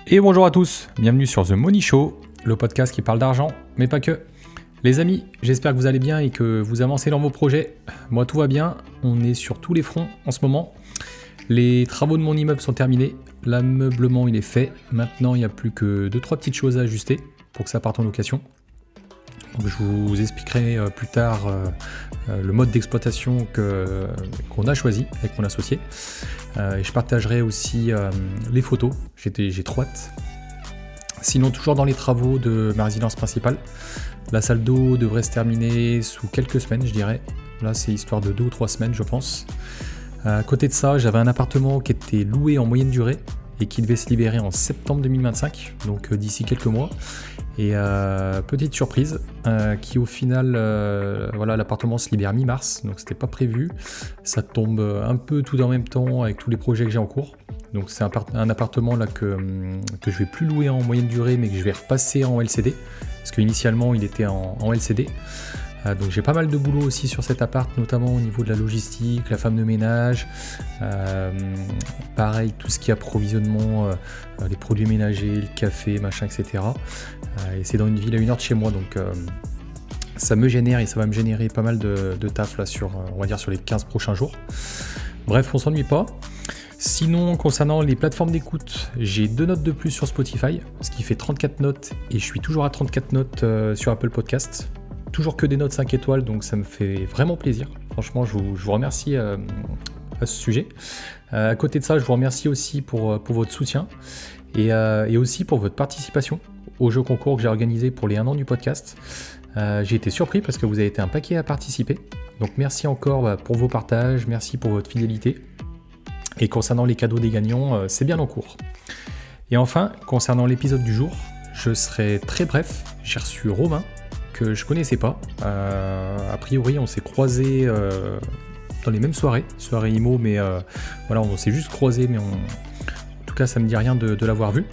Et bonjour à tous, bienvenue sur The Money Show, le podcast qui parle d'argent, mais pas que. Les amis, j'espère que vous allez bien et que vous avancez dans vos projets. Moi tout va bien, on est sur tous les fronts en ce moment. Les travaux de mon immeuble sont terminés, l'ameublement il est fait. Maintenant il n'y a plus que 2-3 petites choses à ajuster pour que ça parte en location. Donc, je vous expliquerai plus tard le mode d'exploitation qu'on a choisi avec mon associé. Et je partagerai aussi les photos, j'ai trop hâte. Sinon, toujours dans les travaux de ma résidence principale, la salle d'eau devrait se terminer sous quelques semaines, je dirais. Là, c'est histoire de 2 ou 3 semaines, je pense. À côté de ça, j'avais un appartement qui était loué en moyenne durée et qui devait se libérer en septembre 2025, donc d'ici quelques mois. Et petite surprise, qui au final, l'appartement se libère mi-mars, donc c'était pas prévu. Ça tombe un peu tout en même temps avec tous les projets que j'ai en cours. Donc c'est un appartement là que je vais plus louer en moyenne durée, mais que je vais repasser en LCD, parce qu'initialement il était en LCD. Donc j'ai pas mal de boulot aussi sur cet appart, notamment au niveau de la logistique, la femme de ménage, pareil tout ce qui est approvisionnement, les produits ménagers, le café, machin, etc. Et c'est dans une ville à 1 heure de chez moi, donc ça me génère et ça va me générer pas mal de taf là sur, on va dire sur les 15 prochains jours. Bref, on s'ennuie pas. Sinon, concernant les plateformes d'écoute, j'ai 2 notes de plus sur Spotify, ce qui fait 34 notes, et je suis toujours à 34 notes sur Apple Podcast. Toujours que des notes 5 étoiles, donc ça me fait vraiment plaisir. Franchement, je vous remercie à ce sujet. À côté de ça, je vous remercie aussi pour votre soutien et aussi pour votre participation au jeu concours que j'ai organisé pour les 1 an du podcast. J'ai été surpris parce que vous avez été un paquet à participer. Donc merci encore pour vos partages, merci pour votre fidélité. Et concernant les cadeaux des gagnants, c'est bien en cours. Et enfin, concernant l'épisode du jour, je serai très bref. J'ai reçu Romain, que je connaissais pas. A priori, on s'est croisés dans les mêmes soirées IMO, mais voilà, on s'est juste croisés, mais en tout cas, ça me dit rien de l'avoir vu.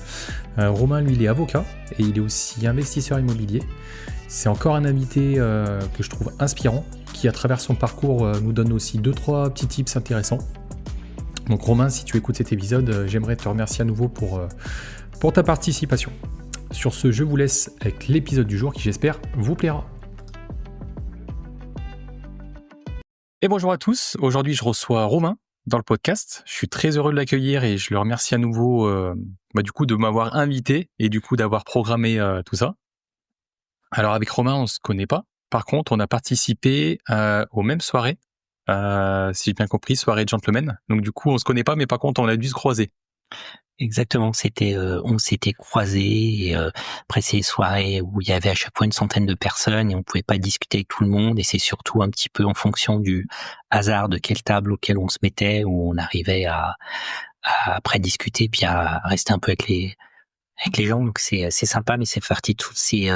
Romain, lui, il est avocat et il est aussi investisseur immobilier. C'est encore un invité que je trouve inspirant, qui à travers son parcours nous donne aussi 2-3 petits tips intéressants. Donc Romain, si tu écoutes cet épisode, j'aimerais te remercier à nouveau pour ta participation. Sur ce, je vous laisse avec l'épisode du jour qui, j'espère, vous plaira. Et bonjour à tous, aujourd'hui je reçois Romain dans le podcast. Je suis très heureux de l'accueillir et je le remercie à nouveau du coup de m'avoir invité et du coup d'avoir programmé tout ça. Alors avec Romain, on se connaît pas. Par contre, on a participé aux mêmes soirées, si j'ai bien compris, soirée gentlemen. Donc du coup, on se connaît pas, mais par contre, on a dû se croiser. Exactement, on s'était croisés et après ces soirées où il y avait à chaque fois une centaine de personnes et on pouvait pas discuter avec tout le monde, et c'est surtout un petit peu en fonction du hasard de quelle table auquel on se mettait où on arrivait à après discuter puis à rester un peu avec les gens. Donc c'est sympa, mais c'est partie de tous ces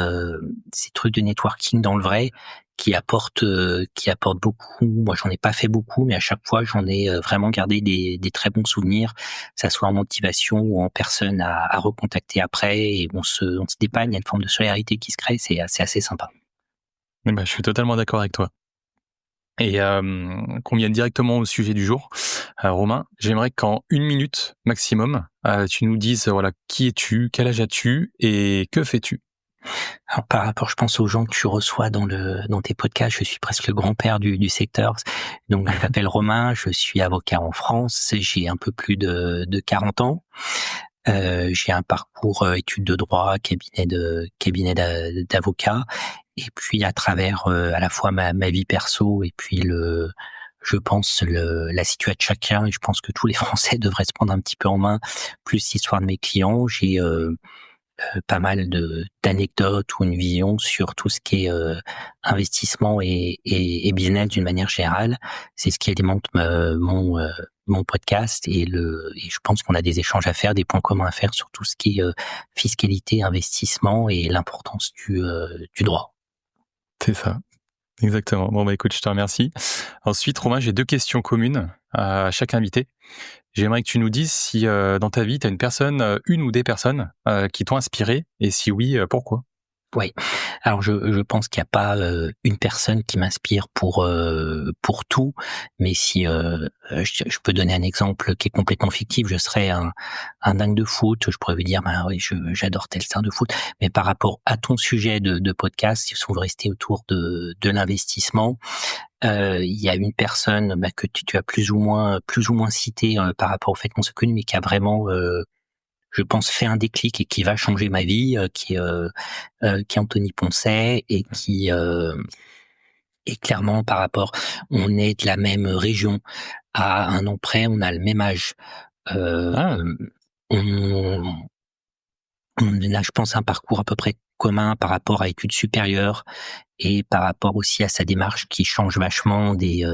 trucs de networking dans le vrai qui apportent beaucoup. Moi, j'en ai pas fait beaucoup, mais à chaque fois, j'en ai vraiment gardé des très bons souvenirs, que ça soit en motivation ou en personne à recontacter après, et on se dépanne. Il y a une forme de solidarité qui se crée, c'est assez sympa. Je suis totalement d'accord avec toi. Et qu'on vienne directement au sujet du jour. Romain, j'aimerais qu'en 1 minute maximum, tu nous dises qui es-tu, quel âge as-tu et que fais-tu? Alors, par rapport, je pense, aux gens que tu reçois dans tes podcasts, je suis presque le grand-père du secteur. Donc, je m'appelle Romain, je suis avocat en France, j'ai un peu plus de 40 ans. J'ai un parcours études de droit, cabinet d'avocat, et puis à travers à la fois ma vie perso et puis je pense la situation de chacun, et je pense que tous les Français devraient se prendre un petit peu en main, plus l'histoire de mes clients. J'ai pas mal d'anecdotes ou une vision sur tout ce qui est investissement et business d'une manière générale. C'est ce qui alimente mon podcast, et je pense qu'on a des échanges à faire, des points communs à faire sur tout ce qui est fiscalité, investissement et l'importance du droit. C'est ça, exactement. Bon écoute, je te remercie. Ensuite, Romain, j'ai 2 questions communes à chaque invité. J'aimerais que tu nous dises si dans ta vie, tu as une ou des personnes qui t'ont inspiré, et si oui, pourquoi? Oui. Alors je pense qu'il y a pas, une personne qui m'inspire pour tout, mais si, je peux donner un exemple qui est complètement fictif. Je serais un dingue de foot, je pourrais vous dire: «Ben oui, j'adore tel star de foot». Mais par rapport à ton sujet de podcast, si on veut rester autour de l'investissement, il y a une personne, bah, que tu as plus ou moins cité, par rapport au fait qu'on se connaît, mais qui a vraiment, je pense, fait un déclic et qui va changer ma vie, qui est Anthony Poncet et qui est clairement par rapport, on est de la même région, à un an près, on a le même âge. Ah! Hem, on on a, je pense, un parcours à peu près commun par rapport à études supérieures et par rapport aussi à sa démarche qui change vachement des,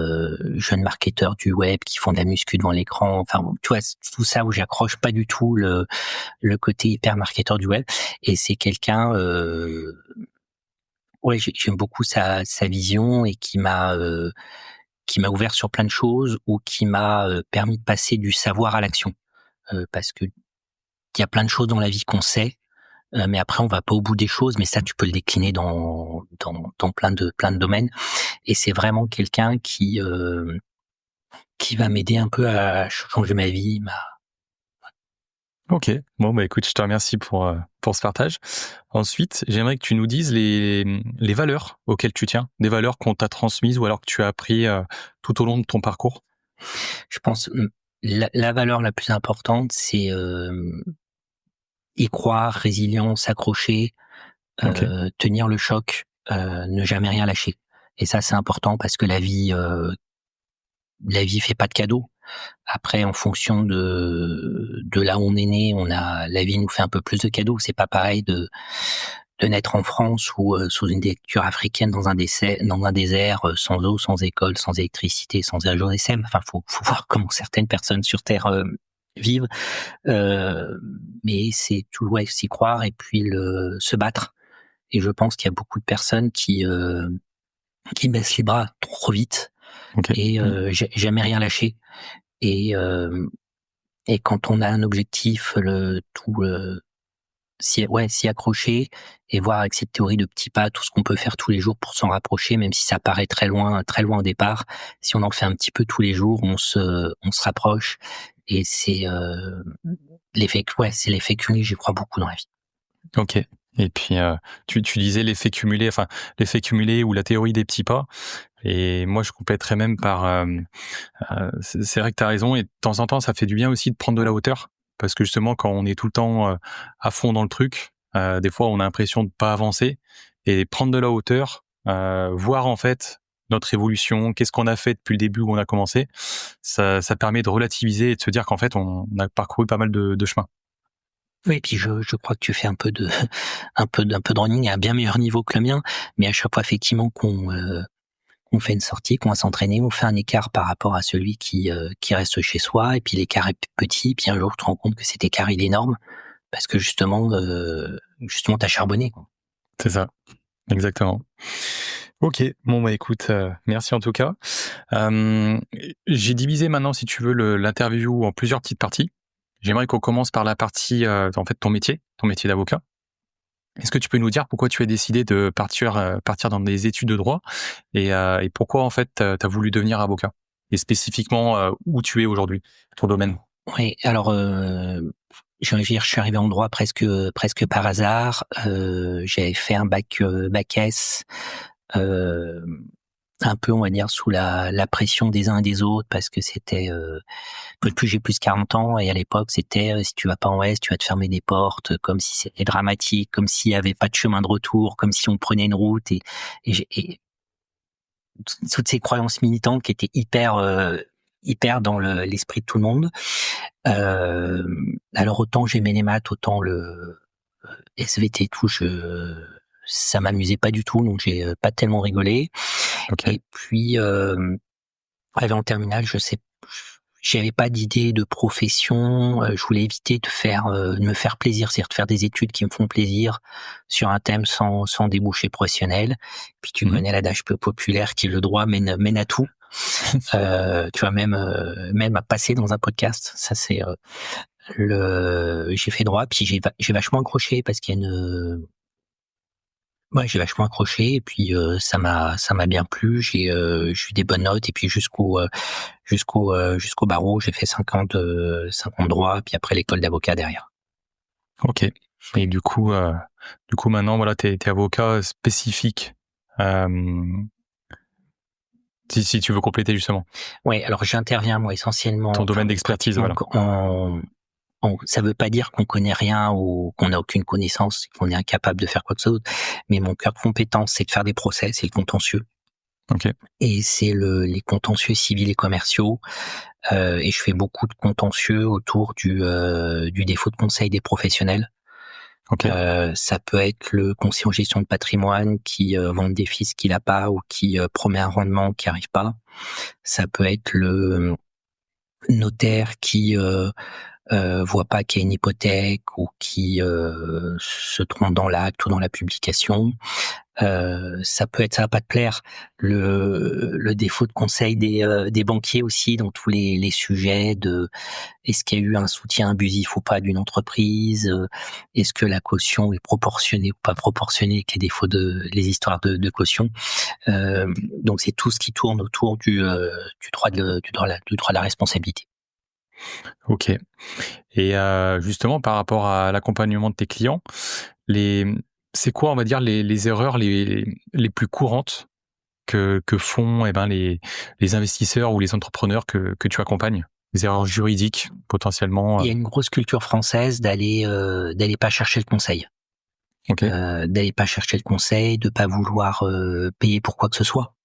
jeunes marketeurs du web qui font de la muscu devant l'écran. Enfin, tu vois, tout ça où j'accroche pas du tout le côté hyper marketeur du web, et c'est quelqu'un, ouais, j'aime beaucoup sa vision et qui m'a ouvert sur plein de choses, ou qui m'a, permis de passer du savoir à l'action. Parce que il y a plein de choses dans la vie qu'on sait, mais après on va pas au bout des choses, mais ça tu peux le décliner dans plein de domaines, et c'est vraiment quelqu'un qui va m'aider un peu à changer ma vie, ma OK. Bon, bah, écoute, je te remercie pour ce partage. Ensuite, j'aimerais que tu nous dises les valeurs auxquelles tu tiens, des valeurs qu'on t'a transmises ou alors que tu as appris, tout au long de ton parcours? je pense, la valeur la plus importante, c'est, y croire, résilience, s'accrocher, OK. tenir le choc, ne jamais rien lâcher, et ça, c'est important parce que la vie fait pas de cadeaux. Après, en fonction de là où on est né, la vie nous fait un peu plus de cadeaux. C'est pas pareil de naître en France ou, sous une dictature africaine dans un désert, sans eau, sans école, sans électricité, sans réseau GSM. Enfin, faut voir comment certaines personnes sur terre, vivent. Mais c'est tout, ouais, s'y croire et puis se battre. Et je pense qu'il y a beaucoup de personnes qui baissent les bras trop vite OK. et Mmh. jamais rien lâcher. Et quand on a un objectif, s'y accrocher et voir avec cette théorie de petits pas tout ce qu'on peut faire tous les jours pour s'en rapprocher, même si ça paraît très loin au départ. Si on en fait un petit peu tous les jours, on se rapproche, et c'est, c'est l'effet cumulé, j'y crois beaucoup dans la vie. OK, et puis, tu disais l'effet cumulé ou la théorie des petits pas, et moi je compléterais même par, c'est vrai que tu as raison, et de temps en temps, ça fait du bien aussi de prendre de la hauteur parce que justement quand on est tout le temps, à fond dans le truc, des fois on a l'impression de pas avancer, et prendre de la hauteur, voir en fait notre évolution, qu'est-ce qu'on a fait depuis le début où on a commencé, ça permet de relativiser et de se dire qu'en fait on a parcouru pas mal de chemin. Oui, et puis je crois que tu fais un peu de un peu de running à un bien meilleur niveau que le mien, mais à chaque fois effectivement qu'on fait une sortie, qu'on va s'entraîner, on fait un écart par rapport à celui qui reste chez soi, et puis l'écart est petit, puis un jour tu te rends compte que cet écart il est énorme parce que justement tu charbonné, quoi. C'est ça, exactement. OK, bon, bah, écoute, merci en tout cas. Hem, j'ai divisé maintenant, si tu veux, l'interview en plusieurs petites parties. J'aimerais qu'on commence par la partie, en fait, ton métier d'avocat. Est-ce que tu peux nous dire pourquoi tu as décidé de partir dans des études de droit, et pourquoi, en fait, tu as voulu devenir avocat? Et spécifiquement, où tu es aujourd'hui, ton domaine? Oui, alors, je veux dire, je suis arrivé en droit presque par hasard. J'avais fait un bac S, hem, un peu, on va dire, sous la pression des uns et des autres, parce que c'était, j'ai plus de 40 ans, et à l'époque, c'était, si tu vas pas en S, tu vas te fermer des portes, comme si c'était dramatique, comme s'il y avait pas de chemin de retour, comme si on prenait une route, et toutes ces croyances militantes qui étaient hyper dans l'esprit de tout le monde. Alors autant j'aimais les maths, autant le SVT et tout, ça m'amusait pas du tout, donc j'ai pas tellement rigolé. OK. Et puis, arrivé en terminale, j'avais pas d'idée de profession. Je voulais éviter de me faire plaisir, c'est-à-dire de faire des études qui me font plaisir sur un thème sans débouché professionnel. Puis tu Mmh. connais l'adage peu populaire qui est: le droit mène à tout. Tu vois, même à passer dans un podcast, ça c'est, j'ai fait droit, puis j'ai vachement accroché parce qu'il y a Ouais, j'ai vachement accroché et puis ça m'a bien plu. J'ai eu des bonnes notes et puis jusqu'au barreau, j'ai fait 5 ans de droit, puis après l'école d'avocat derrière. OK. Et du coup maintenant voilà, t'es avocat spécifique, hem, si tu veux compléter justement, Ouais, alors j'interviens moi essentiellement, ton domaine enfin d'expertise, pratiquement voilà. ça veut pas dire qu'on connaît rien ou qu'on n'a aucune connaissance, qu'on est incapable de faire quoi que ce soit d'autre, mais mon cœur de compétence, c'est de faire des procès, c'est le contentieux OK, et c'est les contentieux civils et commerciaux. Et je fais beaucoup de contentieux autour du défaut de conseil des professionnels. OK. Ça peut être le conseiller en gestion de patrimoine qui vante des fiscs qu'il a pas ou qui promet un rendement qui arrive pas. Ça peut être le notaire qui voit pas qu'il y a une hypothèque ou qui se trompe dans l'acte ou dans la publication. Ça va pas te plaire, le défaut de conseil des banquiers aussi dans tous les sujets de est-ce qu'il y a eu un soutien abusif ou pas d'une entreprise, est-ce que la caution est proportionnée ou pas proportionnée avec les histoires de caution. Donc c'est tout ce qui tourne autour du droit de la responsabilité. OK. Et justement par rapport à l'accompagnement de tes clients, les c'est quoi on va dire les erreurs les plus courantes que font, eh ben, les investisseurs ou les entrepreneurs que tu accompagnes? Des erreurs juridiques potentiellement, Il y a une grosse culture française d'aller pas chercher le conseil. OK. D'aller pas chercher le conseil, de pas vouloir payer pour quoi que ce soit.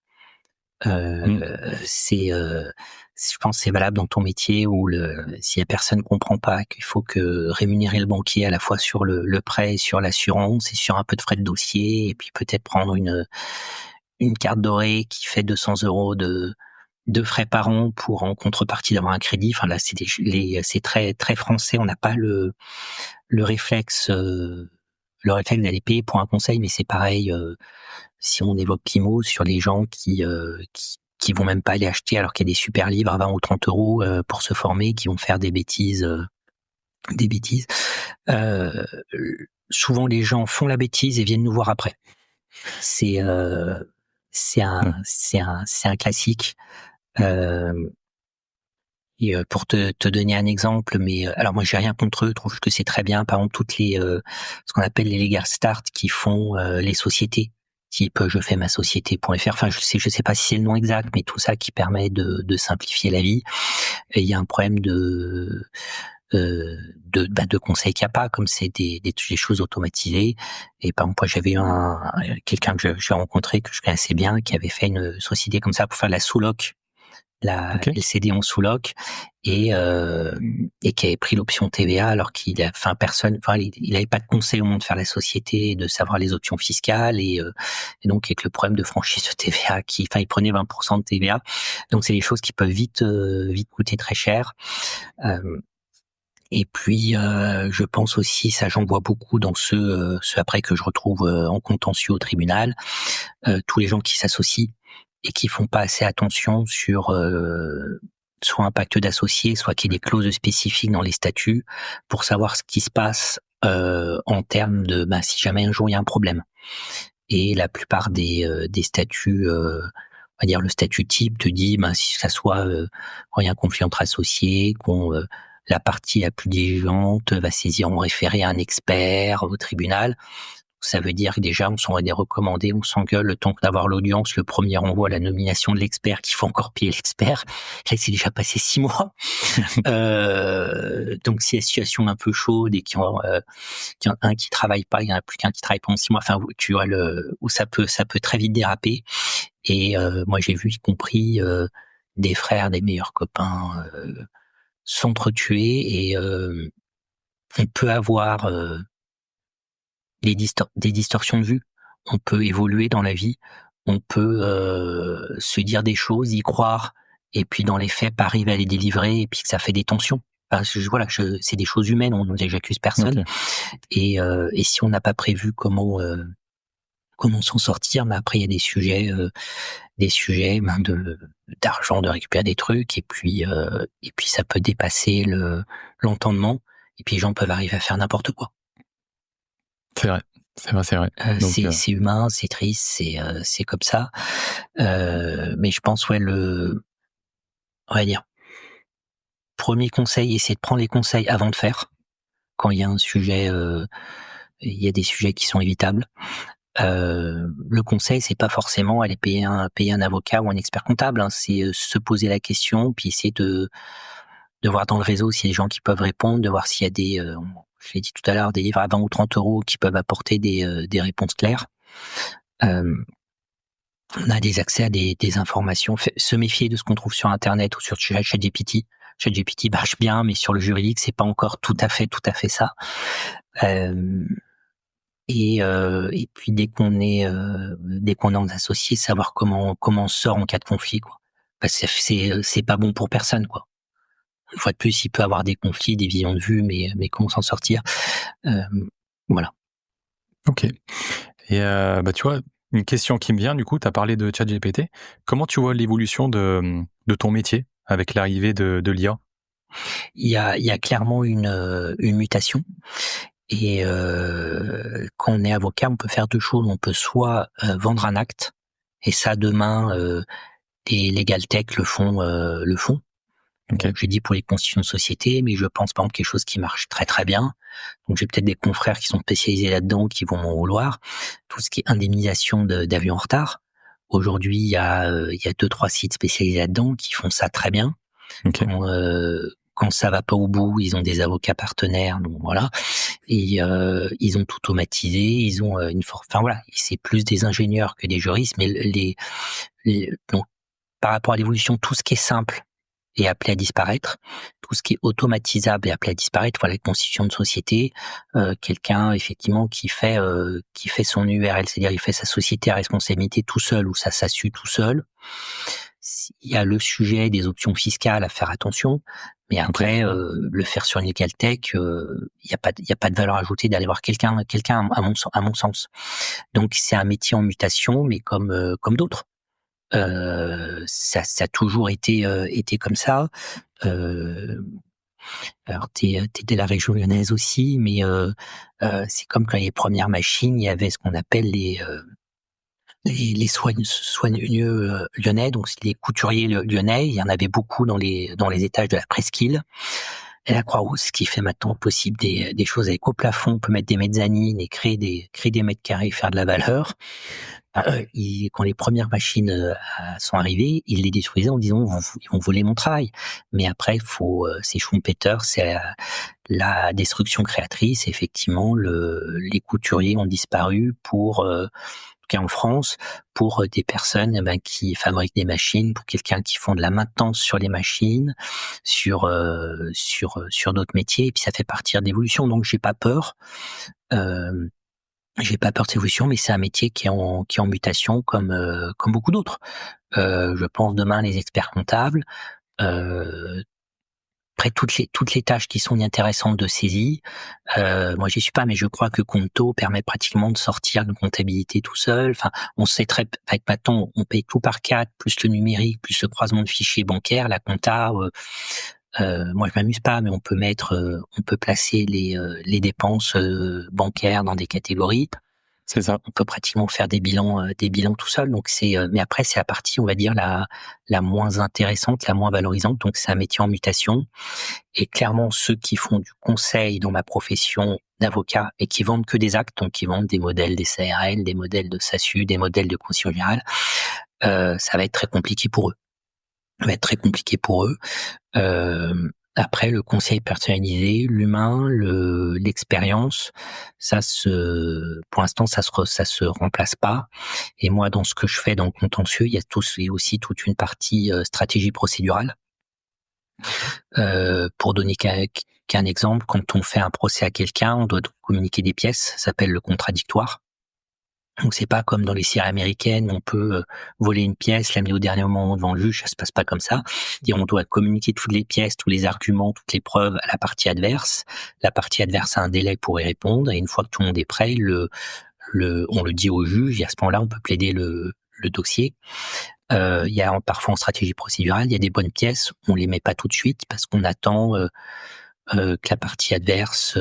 Heu, Mmh. c'est, je pense que c'est valable dans ton métier où si la personne comprend pas qu'il faut que rémunérer le banquier à la fois sur le prêt et sur l'assurance et sur un peu de frais de dossier et puis peut-être prendre une carte dorée qui fait 200 € de frais par an pour en contrepartie d'avoir un crédit. Enfin là, c'est très très français. On n'a pas le réflexe, le réflexe d'aller payer pour un conseil, mais c'est pareil. Si on évoque Kimo sur les gens qui vont même pas aller acheter alors qu'il y a des super livres à 20 ou 30 € pour se former, qui vont faire des bêtises, des bêtises. Heu, Souvent les gens font la bêtise et viennent nous voir après. C'est, heu, Ouais. c'est un classique. Hem Et pour te donner un exemple, mais alors moi j'ai rien contre eux, je trouve que c'est très bien. Par exemple, ce qu'on appelle les legal start qui font les sociétés, type je fais ma société.fr. Enfin, je sais pas si c'est le nom exact, mais tout ça qui permet de simplifier la vie. Et il y a un problème de conseil qu'il y a pas, comme c'est des choses automatisées. Et par exemple, moi j'avais eu quelqu'un que j'ai rencontré que je connaissais bien, qui avait fait une société comme ça pour faire la sous-loc, la OK. LCD en sous-loc et qui avait pris l'option TVA alors qu'il a, enfin personne, enfin il avait pas de conseil au moment de faire la société, de savoir les options fiscales et donc avec le problème de franchise de TVA il prenait 20% de TVA. Donc c'est des choses qui peuvent vite coûter très cher. Euh, et puis je pense aussi, ça j'en vois beaucoup dans ceux après que je retrouve en contentieux au tribunal, tous les gens qui s'associent et qui font pas assez attention sur soit un pacte d'associés, soit qu'il y ait des clauses spécifiques dans les statuts pour savoir ce qui se passe en termes de si jamais un jour il y a un problème. Et la plupart des statuts, on va dire le statut type te dit si ça soit quand il y a un conflit entre associés, la partie la plus diligente va saisir en référé un expert au tribunal. Ça veut dire que déjà, on s'envoie des recommandés, on s'engueule le temps d'avoir l'audience. Le premier envoie la nomination de l'expert, qu'il faut encore payer l'expert. Là, c'est déjà passé 6 mois. Donc, c'est une situation un peu chaude et qu'il y en a un qui travaille pas, il y en a plus qu'un qui travaille pendant 6 mois. Enfin, tu vois où ça peut très vite déraper. Et moi, j'ai vu, y compris des frères, des meilleurs copains s'entretuer et on peut avoir des distorsions de vue. On peut évoluer dans la vie, on peut se dire des choses, y croire, et puis dans les faits, pas arriver à les délivrer, et puis que ça fait des tensions. Enfin, voilà, c'est des choses humaines, j'accuse personne. OK. Et si on n'a pas prévu comment s'en sortir, mais après il y a des sujets d'argent, de récupérer des trucs, et puis ça peut dépasser l'entendement, et puis les gens peuvent arriver à faire n'importe quoi. C'est vrai. C'est vrai, c'est vrai. Donc, C'est humain, c'est triste, c'est comme ça. Mais je pense, ouais, on va dire, premier conseil, essayer de prendre les conseils avant de faire. Quand il y a un sujet, il y a des sujets qui sont évitables. Le conseil, c'est pas forcément aller payer un avocat ou un expert comptable, hein. C'est se poser la question, puis essayer de voir dans le réseau s'il y a des gens qui peuvent répondre, de voir s'il y a je l'ai dit tout à l'heure, des livres à 20 ou 30 euros qui peuvent apporter des réponses claires. Euh, on a des accès à des informations. Se méfier de ce qu'on trouve sur Internet ou sur ChatGPT. ChatGPT marche bien, mais sur le juridique, c'est pas encore tout à fait ça. Euh, et puis dès qu'on est en associé, savoir comment on sort en cas de conflit, quoi. Parce que c'est pas bon pour personne, quoi. Une fois de plus, il peut avoir des conflits, des visions de vue, mais comment s'en sortir. Voilà. OK. Et bah, tu vois, une question qui me vient, du coup, tu as parlé de ChatGPT. Comment tu vois l'évolution de ton métier avec l'arrivée de l'IA? Il y a clairement une mutation. Et quand on est avocat, on peut faire deux choses. On peut soit vendre un acte, et ça demain, des legal tech le font. OK. J'ai dit pour les constitutions de société, mais je pense par exemple quelque chose qui marche très très bien. Donc j'ai peut-être des confrères qui sont spécialisés là-dedans qui vont m'en vouloir. Tout ce qui est indemnisation d'avions en retard. Aujourd'hui, il y a deux trois sites spécialisés là-dedans qui font ça très bien. OK. Quand ça va pas au bout, ils ont des avocats partenaires, donc voilà. Et ils ont tout automatisé, ils ont enfin voilà, c'est plus des ingénieurs que des juristes, mais donc par rapport à l'évolution, tout ce qui est simple est appelé à disparaître, tout ce qui est automatisable est appelé à disparaître. Voilà, les constitutions de société, quelqu'un effectivement qui fait son URL, c'est-à-dire il fait sa société à responsabilité tout seul ou sa SASU tout seul. Il y a le sujet des options fiscales à faire attention, mais après le faire sur une legal tech, il y a pas de valeur ajoutée d'aller voir quelqu'un à mon sens. Donc c'est un métier en mutation, mais comme d'autres. Ça a toujours été comme ça. Euh, alors t'es de la région lyonnaise aussi, mais c'est comme quand les premières machines, il y avait ce qu'on appelle les soigneux lyonnais, donc c'est les couturiers lyonnais. Il y en avait beaucoup dans les étages de la presqu'île. Et la Croix-Rousse, qui fait maintenant possible des choses avec au plafond, on peut mettre des mezzanines et créer des mètres carrés, faire de la valeur. Quand les premières machines sont arrivées, ils les détruisaient en disant ils vont voler mon travail. Mais après, c'est Schumpeter, c'est la destruction créatrice. Effectivement, les couturiers ont disparu en tout cas en France, pour des personnes qui fabriquent des machines, pour quelqu'un qui font de la maintenance sur les machines, sur d'autres métiers. Et puis ça fait partie de l'évolution. Donc j'ai pas peur. J'ai pas peur de l'évolution, mais c'est un métier qui est en mutation comme beaucoup d'autres. Je pense demain les experts comptables. Après toutes les tâches qui sont inintéressantes de saisie, moi j'y suis pas, mais je crois que Conto permet pratiquement de sortir une comptabilité tout seul. Enfin, on sait avec maintenant on paye tout par carte, plus le numérique, plus le croisement de fichiers bancaires, la compta. Moi je m'amuse pas, mais on peut placer les dépenses bancaires dans des catégories. C'est ça. On peut pratiquement faire des bilans tout seul. Donc mais après c'est la partie, on va dire la moins intéressante, la moins valorisante. Donc c'est un métier en mutation. Et clairement ceux qui font du conseil dans ma profession d'avocat et qui vendent que des actes, donc qui vendent des modèles des CRL, des modèles de SASU, des modèles de constitution générale, ça va être très compliqué pour eux. Ça va être très compliqué pour eux. Après, le conseil personnalisé, l'humain, l'expérience, pour l'instant, ça se remplace pas. Et moi, dans ce que je fais dans le contentieux, il y a aussi toute une partie stratégie procédurale. Pour donner qu'un exemple, quand on fait un procès à quelqu'un, on doit communiquer des pièces, ça s'appelle le contradictoire. Donc c'est pas comme dans les séries américaines, on peut voler une pièce, l'amener au dernier moment devant le juge, ça se passe pas comme ça. On doit communiquer toutes les pièces, tous les arguments, toutes les preuves à la partie adverse. La partie adverse a un délai pour y répondre, et une fois que tout le monde est prêt, on le dit au juge, et à ce moment-là, on peut plaider le dossier. Il y a parfois en stratégie procédurale, il y a des bonnes pièces, on les met pas tout de suite parce qu'on attend que la partie adverse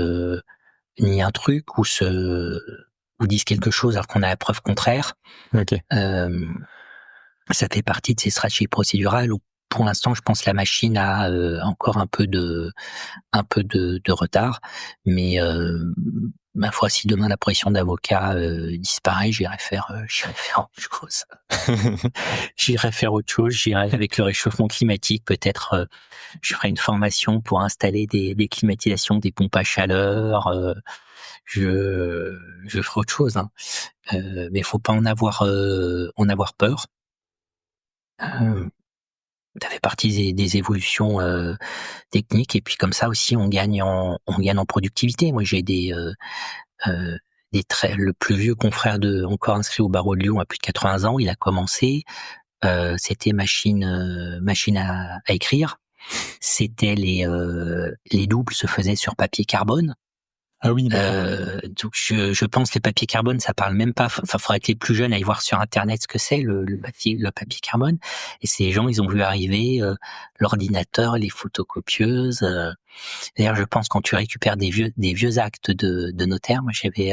nie un truc ou vous disent quelque chose alors qu'on a la preuve contraire. Ok. Ça fait partie de ces stratégies procédurales où, pour l'instant, je pense que la machine a encore un peu de retard. Mais ma foi, si demain la profession d'avocat disparaît, j'irai faire autre chose. J'irai faire autre chose. J'irai avec le réchauffement climatique, peut-être. Je ferai une formation pour installer des climatisations, des pompes à chaleur. Je ferai autre chose. Hein. Mais faut pas en avoir peur. Ça fait partie des évolutions techniques, et puis comme ça aussi on gagne en productivité. Moi j'ai le plus vieux confrère encore inscrit au barreau de Lyon à plus de 80 ans. Il a commencé, c'était machine à écrire. C'était les doubles se faisaient sur papier carbone. Ah oui, Donc je pense que les papiers carbone, ça parle même pas. Enfin, faudrait que les plus jeunes aillent voir sur internet ce que c'est le papier carbone. Et ces gens, ils ont vu arriver l'ordinateur, les photocopieuses. D'ailleurs, je pense quand tu récupères des vieux actes de notaire, moi j'avais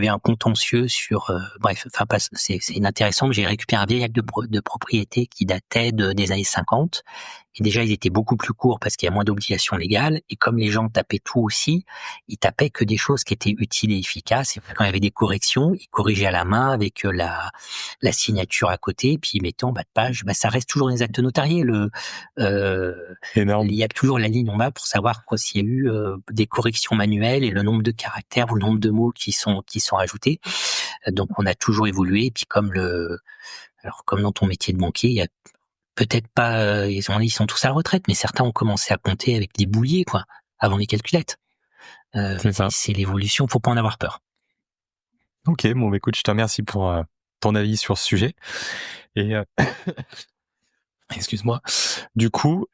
un contentieux sur c'est inintéressant, mais j'ai récupéré un vieil acte de propriété qui datait des années 50. Et déjà, ils étaient beaucoup plus courts parce qu'il y a moins d'obligations légales. Et comme les gens tapaient tout aussi, ils tapaient que des choses qui étaient utiles et efficaces. Et quand il y avait des corrections, ils corrigeaient à la main avec la signature à côté. Et puis ils mettaient en bas de page. Ça reste toujours dans les actes notariés. énorme. Il y a toujours la ligne en bas pour savoir s'il y a eu des corrections manuelles et le nombre de caractères ou le nombre de mots qui sont ajoutés. Donc on a toujours évolué. Et puis comme dans ton métier de banquier, il y a peut-être pas, ils sont tous à la retraite, mais certains ont commencé à compter avec des bouliers, quoi, avant les calculettes. C'est ça. C'est l'évolution, faut pas en avoir peur. Ok, bon, écoute, je te remercie pour ton avis sur ce sujet. Et excuse-moi. Du coup,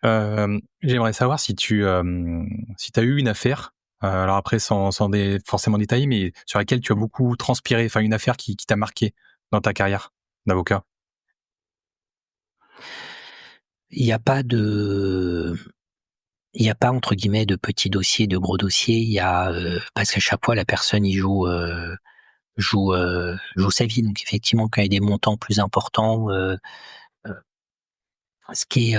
j'aimerais savoir si tu as eu une affaire, alors après sans forcément détailler, mais sur laquelle tu as beaucoup transpiré, enfin une affaire qui t'a marqué dans ta carrière d'avocat. Il n'y a pas entre guillemets de petits dossiers, de gros dossiers. Il y a parce qu'à chaque fois la personne y joue sa vie. Donc effectivement, quand il y a des montants plus importants, ce qui est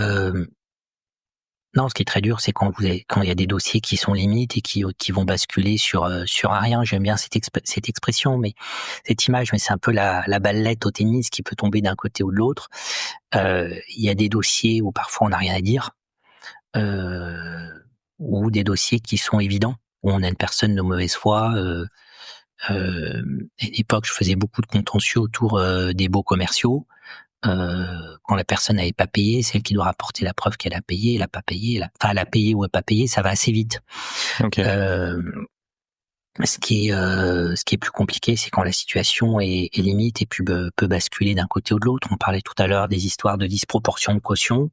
très dur, c'est quand il y a des dossiers qui sont limites et qui vont basculer sur rien. J'aime bien cette expression, mais cette image, mais c'est un peu la ballette au tennis qui peut tomber d'un côté ou de l'autre. Il y a des dossiers où parfois on n'a rien à dire, ou des dossiers qui sont évidents, où on a une personne de mauvaise foi. À l'époque, je faisais beaucoup de contentieux autour des baux commerciaux. Quand la personne n'avait pas payé, c'est elle qui doit rapporter la preuve qu'elle a payé, elle a pas payé, elle a payé ou elle a pas payé, ça va assez vite. Ok. Ce qui est plus compliqué, c'est quand la situation est limite et puis peut basculer d'un côté ou de l'autre. On parlait tout à l'heure des histoires de disproportion de caution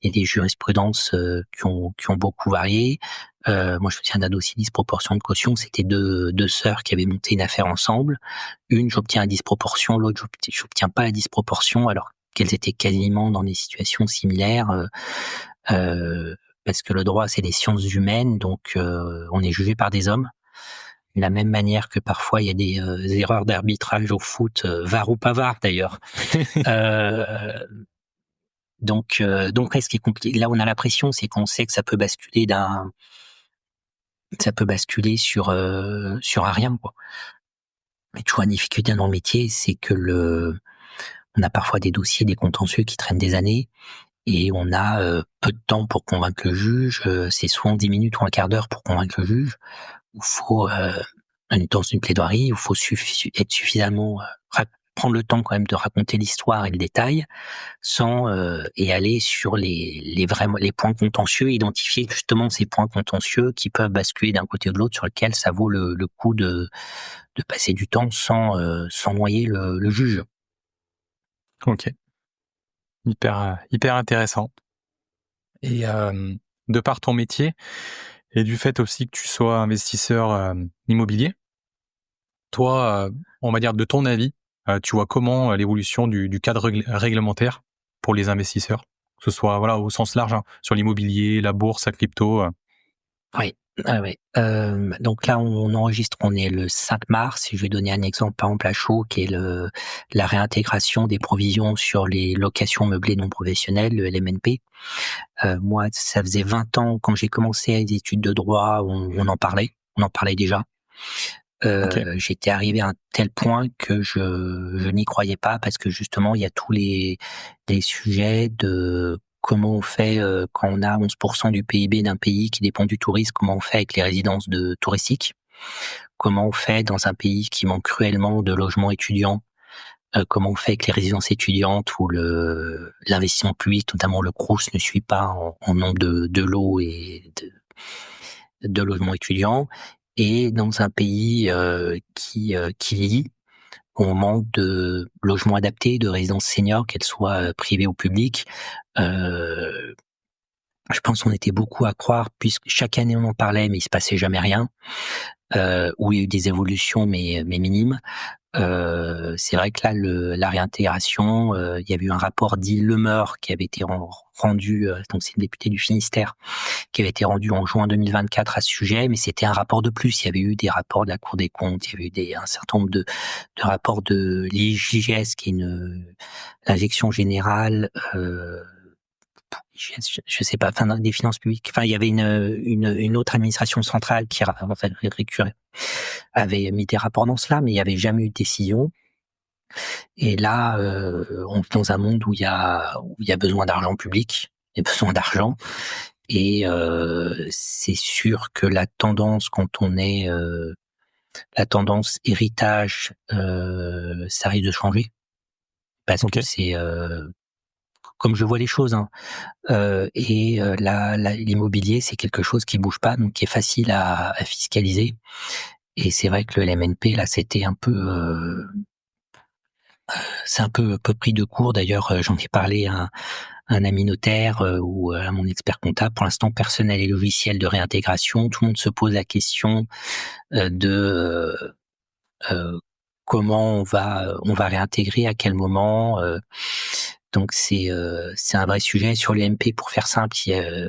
et des jurisprudences qui ont beaucoup varié. Moi, je me souviens d'un dossier disproportion de caution. C'était deux sœurs qui avaient monté une affaire ensemble. Une, j'obtiens la disproportion, l'autre, j'obtiens pas la disproportion, alors qu'elles étaient quasiment dans des situations similaires. Parce que le droit, c'est des sciences humaines, donc on est jugé par des hommes. De la même manière que parfois il y a des erreurs d'arbitrage au foot, VAR ou pas VAR d'ailleurs. Donc ce qui est compliqué, là où on a la pression, c'est qu'on sait que ça peut basculer sur un rien, quoi. Mais toujours la difficulté dans le métier, c'est que on a parfois des dossiers, des contentieux qui traînent des années et on a peu de temps pour convaincre le juge. C'est souvent 10 minutes ou un quart d'heure pour convaincre le juge. Il faut dans une plaidoirie, il faut être suffisamment prendre le temps quand même de raconter l'histoire et le détail, sans et aller sur les points contentieux, identifier justement ces points contentieux qui peuvent basculer d'un côté ou de l'autre, sur lequel ça vaut le coup de passer du temps sans noyer le juge. Ok. Hyper intéressant. Et de par ton métier et du fait aussi que tu sois investisseur immobilier, toi, on va dire de ton avis, tu vois comment l'évolution du cadre réglementaire pour les investisseurs, que ce soit au sens large, hein, sur l'immobilier, la bourse, la crypto. Oui. Ah ouais. Donc là, on enregistre, on est le 5 mars. Et je vais donner un exemple, par exemple, à chaud, qui est la réintégration des provisions sur les locations meublées non professionnelles, le LMNP. Moi, ça faisait 20 ans, quand j'ai commencé les études de droit, on en parlait déjà. Ok. J'étais arrivé à un tel point que je n'y croyais pas, parce que justement, il y a tous les sujets de comment on fait quand on a 11% du PIB d'un pays qui dépend du tourisme, comment on fait avec les résidences touristiques, comment on fait dans un pays qui manque cruellement de logements étudiants, comment on fait avec les résidences étudiantes où l'investissement public, notamment le Crous, ne suit pas en nombre de lots et de logements étudiants, et dans un pays qui vieillit, on manque de logements adaptés, de résidences seniors, qu'elles soient privées ou publiques. Euh, je pense qu'on était beaucoup à croire, puisque chaque année on en parlait, mais il se passait jamais rien, où il y a eu des évolutions, mais minimes. C'est vrai que là, la réintégration, il y avait eu un rapport dit Lemeur qui avait été rendu, donc c'est une députée du Finistère, qui avait été rendu en juin 2024 à ce sujet, mais c'était un rapport de plus. Il y avait eu des rapports de la Cour des comptes, il y avait eu un certain nombre de rapports de l'IGS, qui est l'injection générale, je sais pas, enfin, des finances publiques. Enfin, il y avait une autre administration centrale qui avait mis des rapports dans cela, mais il n'y avait jamais eu de décision. Et là, on vit dans un monde où il y a besoin d'argent public, il y a besoin d'argent. Et c'est sûr que la tendance, quand on est la tendance héritage, ça risque de changer, parce que Ok. c'est comme je vois les choses, hein. Et l'immobilier, c'est quelque chose qui bouge pas, donc qui est facile à fiscaliser. Et c'est vrai que le LMNP, là, c'était un peu c'est un peu pris de court. D'ailleurs, j'en ai parlé à un ami notaire, ou à mon expert comptable. Pour l'instant, personnel et logiciel de réintégration, tout le monde se pose la question de euh, comment on va réintégrer, à quel moment. Donc c'est un vrai sujet. Sur les MP, pour faire simple,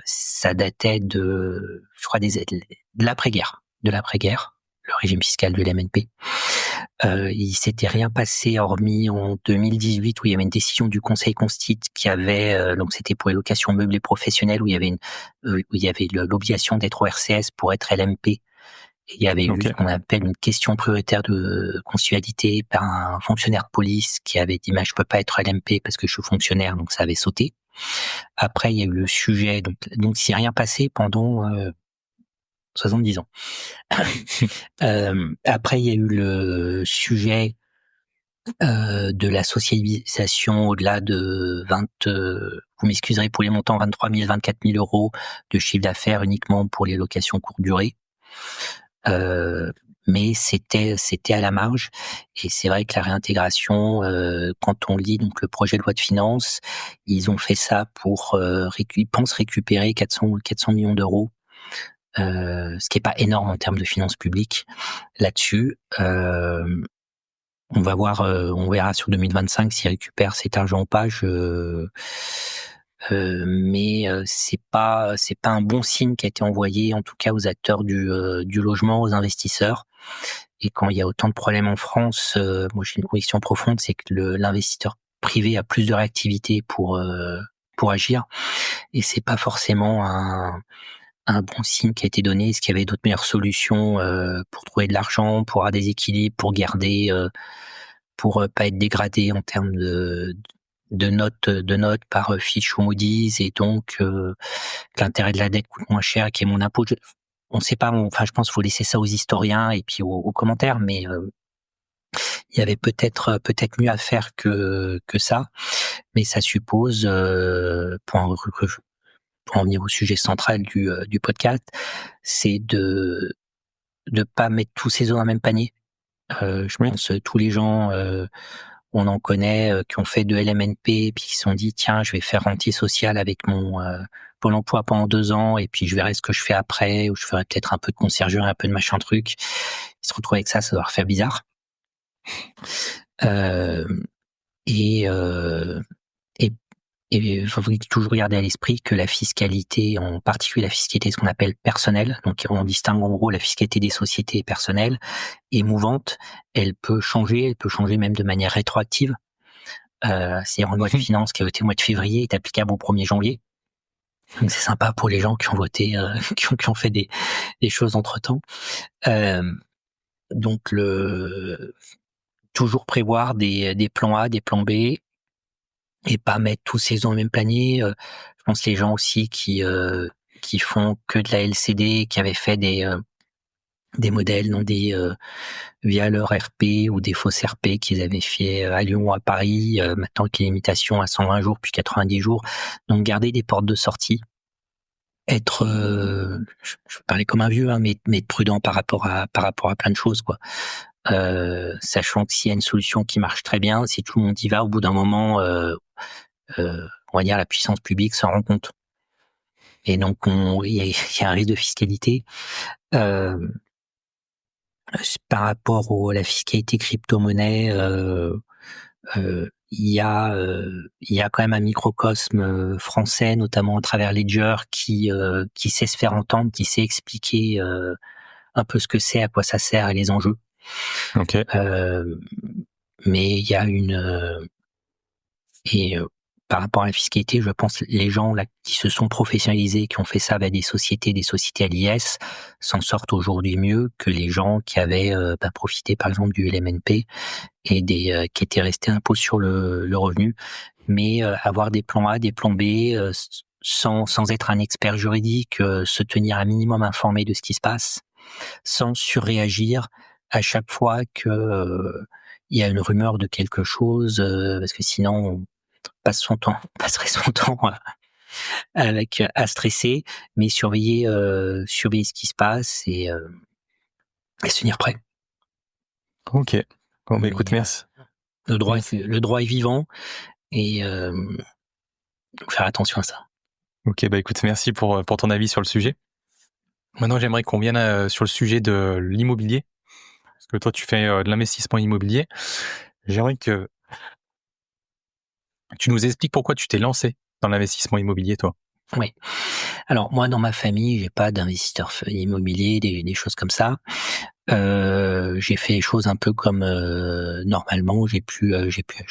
ça datait je crois, de l'après-guerre, le régime fiscal de l'MNP. Il s'était rien passé, hormis en 2018, où il y avait une décision du Conseil constitutionnel qui avait, donc c'était pour les locations meublées professionnelles, où il y avait l'obligation d'être au RCS pour être LMP. Et il y avait eu Ok. ce qu'on appelle une question prioritaire de consualité par un fonctionnaire de police qui avait dit: je peux pas être LMP parce que je suis fonctionnaire, donc ça avait sauté. Après, il y a eu le sujet, donc s'il n'y a rien passé pendant 70 ans. Après, il y a eu le sujet de la socialisation au-delà de vous m'excuserez pour les montants, 23 000, 24 000 euros de chiffre d'affaires uniquement pour les locations courte durée. Mais c'était à la marge. Et c'est vrai que la réintégration, quand on lit donc le projet de loi de finances, ils ont fait ça pour ils pensent récupérer 400 millions d'euros, ce qui est pas énorme en termes de finances publiques là-dessus. On va voir, on verra sur 2025 s'ils récupèrent cet argent ou pas. Mais c'est pas un bon signe qui a été envoyé, en tout cas aux acteurs du logement, aux investisseurs. Et quand il y a autant de problèmes en France, moi j'ai une conviction profonde, c'est que l'investisseur privé a plus de réactivité pour agir, et c'est pas forcément un bon signe qui a été donné. Est-ce qu'il y avait d'autres meilleures solutions pour trouver de l'argent, pour avoir des équilibres, pour garder, pour pas être dégradé en termes de notes par Fitch ou Moody's, et donc l'intérêt de la dette coûte moins cher, qui est mon impôt. On ne sait pas. Enfin, je pense qu'il faut laisser ça aux historiens et puis aux commentaires, mais il y avait peut-être mieux à faire que ça. Mais ça suppose, pour en venir au sujet central du podcast, c'est de pas mettre tous ses œufs dans le même panier. Je Oui. pense tous les gens, on en connaît, qui ont fait de LMNP, puis qui se sont dit: tiens, je vais faire antisocial avec mon Pôle emploi pendant 2 ans, et puis je verrai ce que je fais après, ou je ferai peut-être un peu de conciergerie, un peu de machin truc. Ils se retrouvent avec ça doit leur faire bizarre. Euh, et, euh, et Et il faut toujours garder à l'esprit que la fiscalité, en particulier la fiscalité ce qu'on appelle personnelle, donc on distingue en gros la fiscalité des sociétés personnelles et mouvantes, elle peut changer même de manière rétroactive. C'est-à-dire une loi de finances qui a voté au mois de février est applicable au 1er janvier. Donc c'est sympa pour les gens qui ont voté, qui ont fait des choses entre-temps. Donc toujours prévoir des plans A, des plans B et pas mettre tous ses œufs dans le même panier. Je pense que les gens aussi qui font que de la LCD, qui avaient fait des modèles via leur RP ou des fausses RP qu'ils avaient fait à Lyon ou à Paris, maintenant qu'il y a une limitation à 120 jours puis 90 jours. Donc garder des portes de sortie, être, je vais parler comme un vieux, hein, mais être prudent par rapport à plein de choses, quoi. Sachant que s'il y a une solution qui marche très bien, si tout le monde y va, au bout d'un moment, on va dire la puissance publique s'en rend compte. Et donc il y a un risque de fiscalité. Par rapport à la fiscalité crypto-monnaie, il y a quand même un microcosme français, notamment à travers Ledger, qui sait se faire entendre, qui sait expliquer un peu ce que c'est, à quoi ça sert et les enjeux. Ok. Mais il y a par rapport à la fiscalité, je pense les gens là qui se sont professionnalisés, qui ont fait ça avec des sociétés à l'IS, s'en sortent aujourd'hui mieux que les gens qui avaient profité par exemple du LMNP et qui étaient restés impôts sur le revenu. Mais avoir des plans A, des plans B, sans être un expert juridique, se tenir un minimum informé de ce qui se passe, sans surréagir à chaque fois que il y a une rumeur de quelque chose, parce que sinon on passerait son temps à stresser, mais surveiller ce qui se passe et se tenir prêt. Ok. Bon, bah, écoute, merci. Le droit est vivant et faut faire attention à ça. Ok, bah écoute, merci pour ton avis sur le sujet. Maintenant, j'aimerais qu'on vienne sur le sujet de l'immobilier, parce que toi, tu fais de l'investissement immobilier. J'aimerais que tu nous expliques pourquoi tu t'es lancé dans l'investissement immobilier, toi. Oui. Alors moi, dans ma famille, j'ai pas d'investisseurs immobiliers, des choses comme ça. J'ai fait les choses un peu comme normalement. Je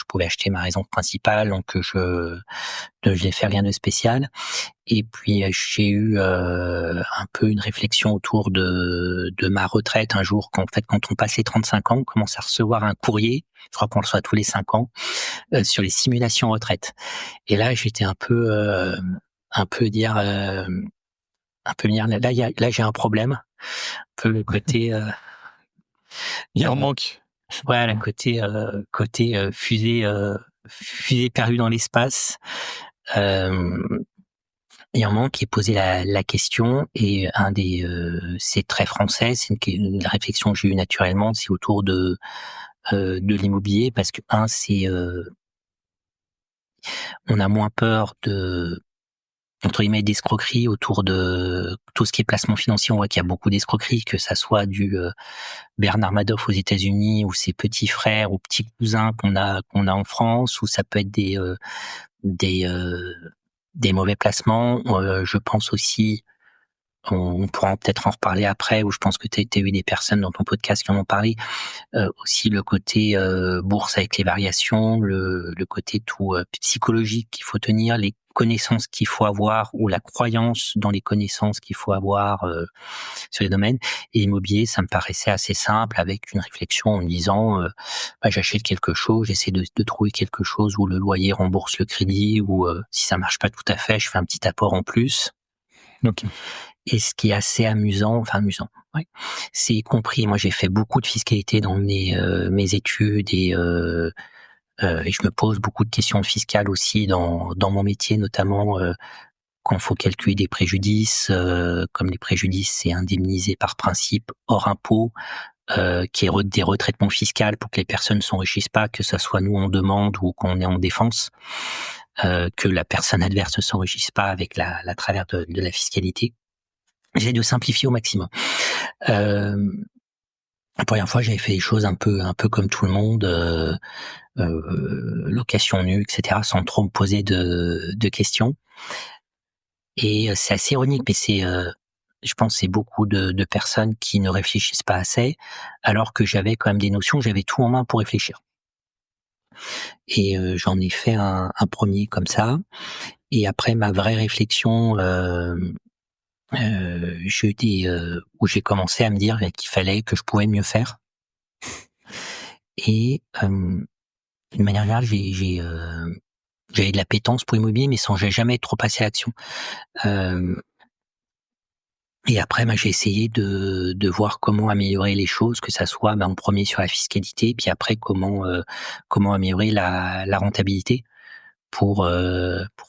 pouvais acheter ma résidence principale, donc je n'ai fait rien de spécial. Et puis j'ai eu un peu une réflexion autour de ma retraite un jour, quand on passe les 35 ans, on commence à recevoir un courrier. Je crois qu'on le reçoit tous les 5 ans sur les simulations retraite. Et là, j'étais un peu dire là j'ai un problème, un peu le côté Il en manque. ouais, le côté fusée perdue dans l'espace. Il y en manque, qui posait la question, et c'est très français, c'est une réflexion que j'ai eue naturellement, c'est autour de l'immobilier, parce que c'est on a moins peur entre guillemets d'escroquerie autour de tout ce qui est placement financier. On voit qu'il y a beaucoup d'escroqueries, que ça soit du Bernard Madoff aux États-Unis, ou ses petits frères ou petits cousins qu'on a en France, ou ça peut être des mauvais placements. Je pense aussi, on pourra peut-être en reparler après, où je pense que tu as eu des personnes dans ton podcast qui en ont parlé, aussi le côté bourse avec les variations, le côté tout psychologique qu'il faut tenir, les connaissances qu'il faut avoir, ou la croyance dans les connaissances qu'il faut avoir sur les domaines. Et l'immobilier, ça me paraissait assez simple, avec une réflexion en me disant j'achète quelque chose, j'essaie de trouver quelque chose où le loyer rembourse le crédit, ou si ça marche pas tout à fait, je fais un petit apport en plus. Ok. Et ce qui est assez amusant, ouais, c'est compris. Moi, j'ai fait beaucoup de fiscalité dans mes études, et je me pose beaucoup de questions fiscales aussi dans mon métier, notamment quand il faut calculer des préjudices. Comme les préjudices, c'est indemnisé par principe hors impôt, qui est des retraitements fiscaux pour que les personnes ne s'enrichissent pas, que ça soit nous en demande ou qu'on est en défense, que la personne adverse ne s'enrichisse pas avec la travers de la fiscalité. J'essaie de simplifier au maximum. La première fois, j'avais fait des choses un peu comme tout le monde, location nue, etc., sans trop me poser de questions. Et c'est assez ironique, mais je pense, c'est beaucoup de personnes qui ne réfléchissent pas assez, alors que j'avais quand même des notions, j'avais tout en main pour réfléchir. Et j'en ai fait un premier comme ça. Et après ma vraie réflexion, où j'ai commencé à me dire qu'il fallait que je pouvais mieux faire. Et d'une manière générale, j'avais de l'appétence pour l'immobilier, mais sans jamais être trop passé à l'action. Hem Et après, j'ai essayé de voir comment améliorer les choses, que ça soit, en premier sur la fiscalité, puis après comment améliorer la rentabilité pour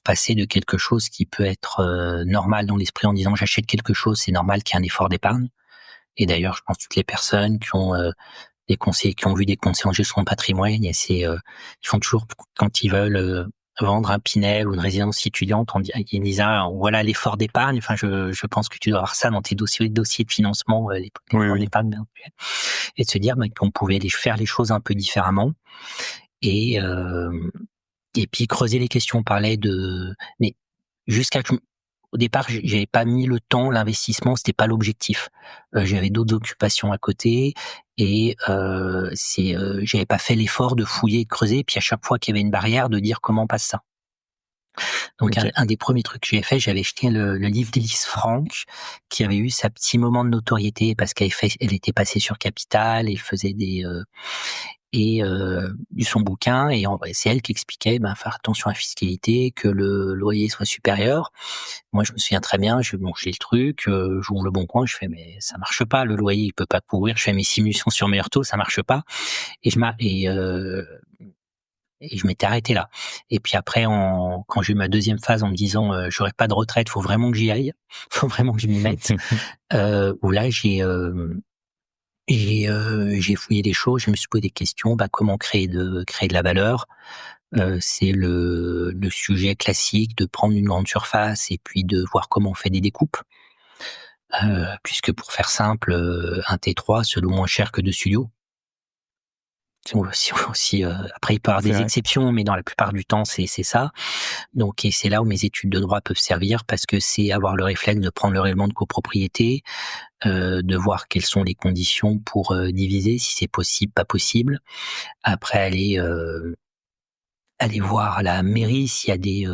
passer de quelque chose qui peut être normal dans l'esprit en disant j'achète quelque chose, c'est normal qu'il y ait un effort d'épargne. Et d'ailleurs, je pense que toutes les personnes qui ont des conseillers, qui ont vu des conseillers en gestion de patrimoine, ils font toujours quand ils veulent vendre un Pinel ou une résidence étudiante, ils disent voilà l'effort d'épargne. Enfin, je pense que tu dois avoir ça dans tes dossiers de financement, Oui, l'effort oui. d'épargne mensuel. Et de se dire qu'on pouvait faire les choses un peu différemment et et puis creuser les questions. On parlait mais jusqu'à au départ, j'avais pas mis le temps, l'investissement, c'était pas l'objectif. J'avais d'autres occupations à côté et j'avais pas fait l'effort de fouiller, de creuser, puis à chaque fois qu'il y avait une barrière, de dire comment on passe ça. Donc OK. un des premiers trucs que j'ai fait, j'avais jeté le livre d'Élise Franck, qui avait eu sa petit moment de notoriété parce elle était passée sur Capital, et faisait son bouquin, et c'est elle qui expliquait faire attention à la fiscalité, que le loyer soit supérieur. Moi, je me souviens très bien, j'ai le truc, j'ouvre le Bon Coin, je fais mais ça marche pas, le loyer il peut pas couvrir. Je fais mes simulations sur meilleur taux, ça marche pas, et je m'étais arrêté là. Et puis après, quand j'ai eu ma deuxième phase en me disant j'aurai pas de retraite, faut vraiment que j'y aille, faut vraiment que je m'y mette. Où là j'ai fouillé des choses, je me suis posé des questions, comment créer de la valeur. C'est le sujet classique de prendre une grande surface et puis de voir comment on fait des découpes. Puisque pour faire simple, un T3 se loue moins cher que 2 studios. Après il peut y avoir C'est des vrai. exceptions, mais dans la plupart du temps c'est ça. Donc, et c'est là où mes études de droit peuvent servir, parce que c'est avoir le réflexe de prendre le règlement de copropriété, de voir quelles sont les conditions pour diviser, si c'est possible, pas possible. Après aller voir à la mairie s'il y a des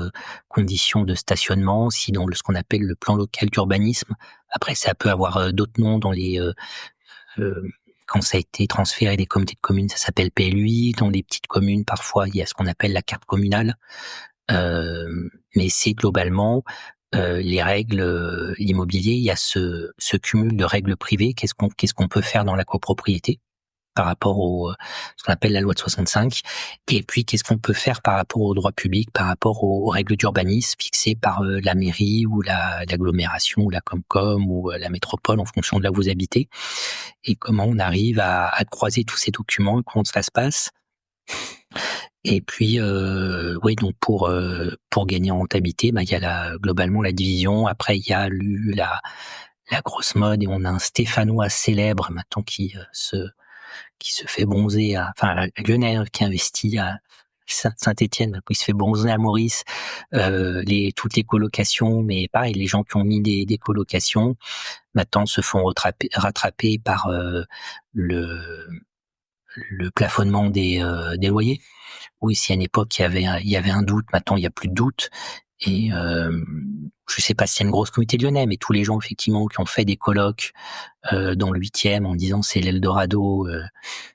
conditions de stationnement, si dans ce qu'on appelle le plan local d'urbanisme. Après, ça peut avoir d'autres noms dans euh, quand ça a été transféré des comités de communes, ça s'appelle PLUI. Dans les petites communes, parfois, il y a ce qu'on appelle la carte communale. Mais c'est globalement les règles, l'immobilier, il y a ce cumul de règles privées. Qu'est-ce qu'on peut faire dans la copropriété par rapport ce qu'on appelle la loi de 65, et puis qu'est-ce qu'on peut faire par rapport au droit public, par rapport aux règles d'urbanisme fixées par la mairie ou l'agglomération ou la Comcom ou la métropole en fonction de là où vous habitez, et comment on arrive à croiser tous ces documents, comment ça se passe. Et puis oui, donc pour gagner en rentabilité, il y a globalement la division. Après il y a la grosse mode, et on a un Stéphanois célèbre maintenant qui se fait bronzer un Lyonnais qui investit à Saint-Étienne, qui se fait bronzer à Maurice, toutes les colocations, mais pareil, les gens qui ont mis des colocations maintenant se font rattraper par le plafonnement des loyers. Oui, si à une époque il y avait un doute, maintenant il y a plus de doute. Et je sais pas s'il y a une grosse communauté lyonnais, mais tous les gens effectivement qui ont fait des colocs dans le 8e en disant c'est l'Eldorado,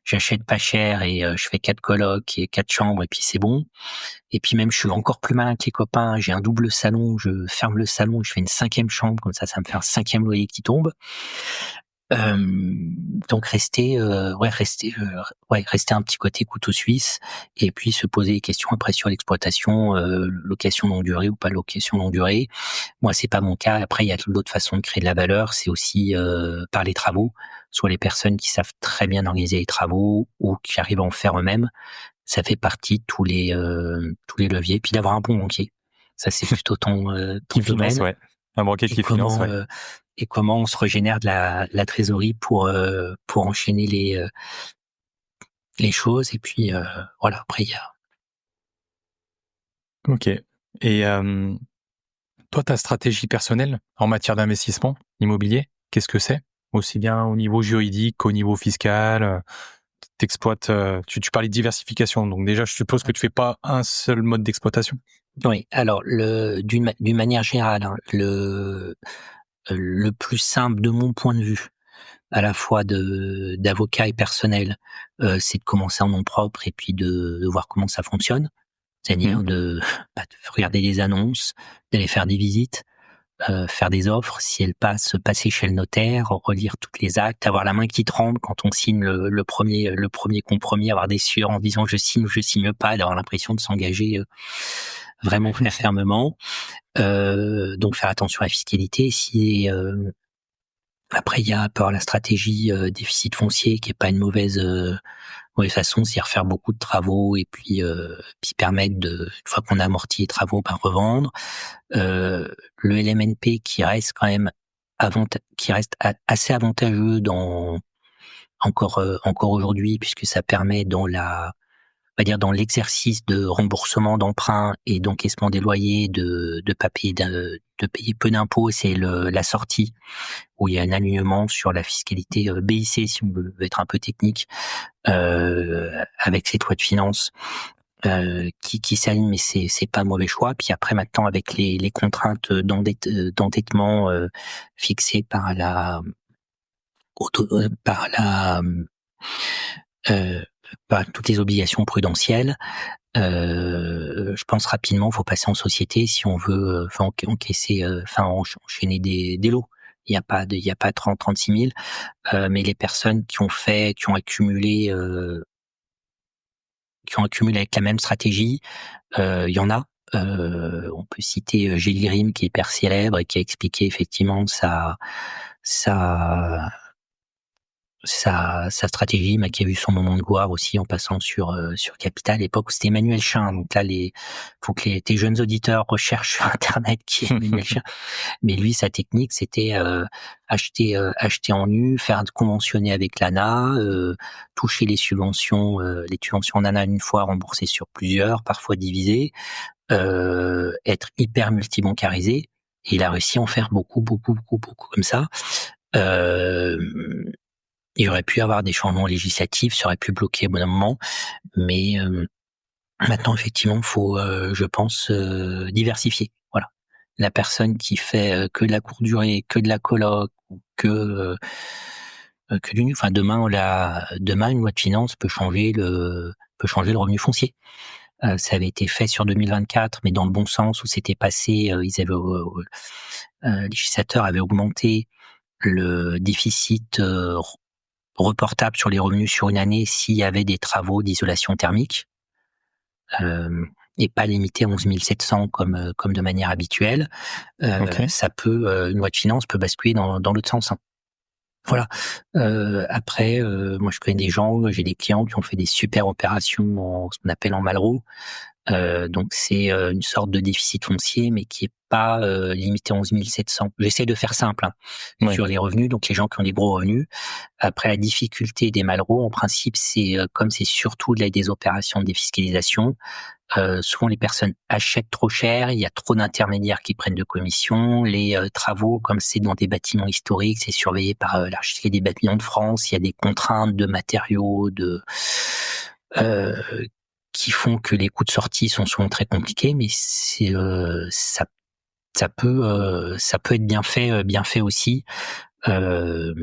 j'achète pas cher et je fais 4 colocs et 4 chambres et puis c'est bon. Et puis même je suis encore plus malin que les copains, j'ai un double salon, je ferme le salon, je fais une 5e chambre, comme ça me fait un 5e loyer qui tombe. Donc rester un petit côté couteau suisse, et puis se poser des questions après sur l'exploitation, location longue durée ou pas location longue durée. Moi, c'est pas mon cas. Après, il y a d'autres façons de créer de la valeur. C'est aussi par les travaux, soit les personnes qui savent très bien organiser les travaux ou qui arrivent à en faire eux-mêmes. Ça fait partie de tous les leviers. Puis d'avoir un bon banquier. Ça, c'est plutôt ton Qui finance, domaine. ouais. Un banquier Et qui finance, comment ouais. et comment on se régénère de la trésorerie pour enchaîner les choses. Et puis voilà, après il y a... OK. Et toi, ta stratégie personnelle en matière d'investissement immobilier, qu'est-ce que c'est? Aussi bien au niveau juridique qu'au niveau fiscal, t'exploites, tu parlais de diversification, donc déjà je suppose que tu fais pas un seul mode d'exploitation? Oui, alors d'une manière générale, hein, le plus simple de mon point de vue, à la fois d'avocat et personnel, c'est de commencer en nom propre et puis de voir comment ça fonctionne. Mmh. C'est-à-dire de regarder les annonces, d'aller faire des visites, faire des offres, si elles passer chez le notaire, relire toutes les actes, avoir la main qui tremble quand on signe le premier compromis, avoir des sueurs en disant je signe ou je signe pas, d'avoir l'impression de s'engager vraiment fermement. Donc faire attention à la fiscalité. Si après il y a un peu la stratégie déficit foncier qui est pas une mauvaise façon, c'est refaire beaucoup de travaux et puis permettre une fois qu'on a amorti les travaux, revendre. Le LMNP qui reste quand même assez avantageux encore aujourd'hui, puisque ça permet on va dire dans l'exercice de remboursement d'emprunts et d'encaissement des loyers de payer peu d'impôts, c'est la sortie où il y a un alignement sur la fiscalité BIC, si on veut être un peu technique, avec cette loi de finances qui s'aligne, mais c'est pas un mauvais choix. Puis après, maintenant, avec les contraintes d'endettement fixées par euh, par toutes les obligations prudentielles, je pense rapidement, faut passer en société si on veut encaisser, enchaîner des lots. Il y a pas 36 000, mais les personnes qui ont accumulé avec la même stratégie, il y en a. On peut citer Gilles Grimm, qui est hyper célèbre et qui a expliqué effectivement sa, sa stratégie, mais qui a eu son moment de gloire aussi en passant sur Capital, à l'époque où c'était Emmanuel Chin. Donc là, faut que tes jeunes auditeurs recherchent sur Internet qui est Emmanuel Chin. Mais lui, sa technique, c'était acheter en nu, faire conventionner avec l'ANA, toucher les subventions NANA une fois, rembourser sur plusieurs, parfois divisées, être hyper multibancarisé. Et il a réussi à en faire beaucoup, beaucoup, beaucoup, beaucoup comme ça. Il aurait pu y avoir des changements législatifs, ça aurait pu bloquer au bon moment, mais maintenant effectivement, faut, je pense, diversifier. Voilà, la personne qui fait que de la courte durée, que de la coloc, ou que du nu. Enfin, demain, une loi de finances peut changer le revenu foncier. Ça avait été fait sur 2024, mais dans le bon sens, où c'était passé, les législateurs avaient augmenté le déficit reportable sur les revenus sur une année s'il y avait des travaux d'isolation thermique, et pas limité à 11 700 comme de manière habituelle. OK. Une loi de finances peut basculer dans l'autre sens, hein. Voilà. Après, moi je connais des gens, j'ai des clients qui ont fait des super opérations ce qu'on appelle en Malraux. Donc c'est une sorte de déficit foncier, mais qui est pas limité à 11 700. J'essaie de faire simple, hein, Ouais. sur les revenus, donc les gens qui ont des gros revenus. Après, la difficulté des Malraux, en principe, c'est comme c'est surtout des opérations de défiscalisation, souvent les personnes achètent trop cher, il y a trop d'intermédiaires qui prennent de commissions, les travaux, comme c'est dans des bâtiments historiques, c'est surveillé par l'architecte des bâtiments de France, il y a des contraintes de matériaux, euh, qui font que les coûts de sortie sont souvent très compliqués, mais ça peut être bien fait aussi. Euh,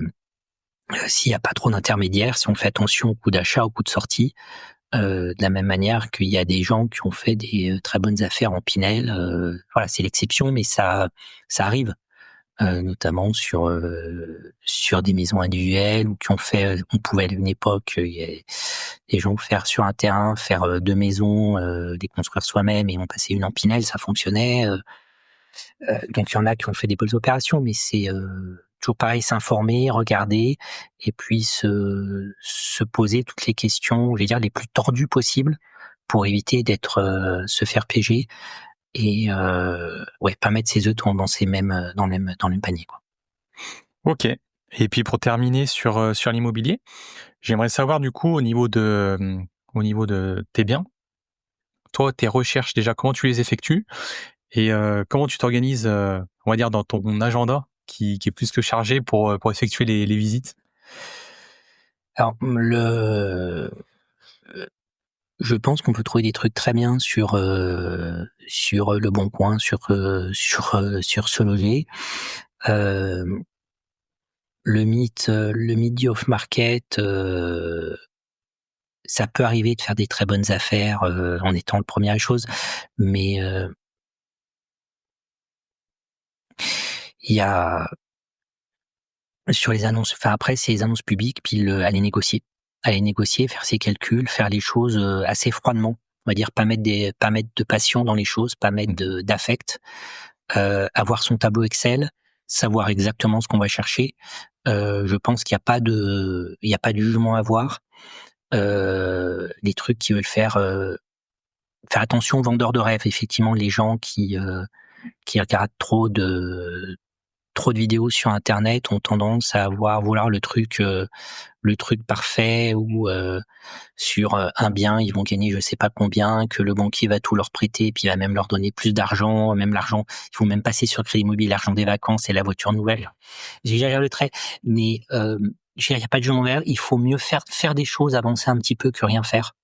S'il n'y a pas trop d'intermédiaires, si on fait attention au coût d'achat, au coût de sortie, de la même manière qu'il y a des gens qui ont fait des très bonnes affaires en Pinel. Voilà, c'est l'exception, mais ça arrive, notamment sur des maisons individuelles, ou qui ont fait, on pouvait à une époque, il y a des gens faire sur un terrain, faire deux maisons, les construire soi-même et on passait une en Pinel, ça fonctionnait. Donc il y en a qui ont fait des bonnes opérations, mais c'est toujours pareil, s'informer, regarder, et puis se poser toutes les questions, je vais dire les plus tordues possibles, pour éviter se faire piéger et pas mettre ses œufs dans le même panier, quoi. OK. Et puis pour terminer sur l'immobilier, j'aimerais savoir du coup au niveau de tes biens, toi, tes recherches déjà, comment tu les effectues? Et comment tu t'organises, on va dire dans ton agenda qui est plus que chargé pour effectuer les visites? Alors je pense qu'on peut trouver des trucs très bien sur Le Bon Coin, sur Se Loger. Hem, le mythe du off market, ça peut arriver de faire des très bonnes affaires, en étant le premier à la chose, mais il y a sur les annonces, enfin après c'est les annonces publiques, puis aller négocier, faire ses calculs, faire les choses, assez froidement. On va dire pas mettre de passion dans les choses, pas mettre Mmh. d'affect, avoir son tableau Excel, savoir exactement ce qu'on va chercher. Je pense qu'il y a pas de jugement à avoir. Les trucs qui veulent faire attention aux vendeurs de rêves. Effectivement, les gens qui regardent trop de vidéos sur internet ont tendance à vouloir le truc parfait, ou sur un bien, ils vont gagner je sais pas combien, que le banquier va tout leur prêter, puis il va même leur donner plus d'argent, même l'argent, il faut même passer sur le crédit immobilier, l'argent des vacances et la voiture nouvelle. J'exagère le trait, mais il y a pas de jeu en vert, il faut mieux faire des choses, avancer un petit peu que rien faire.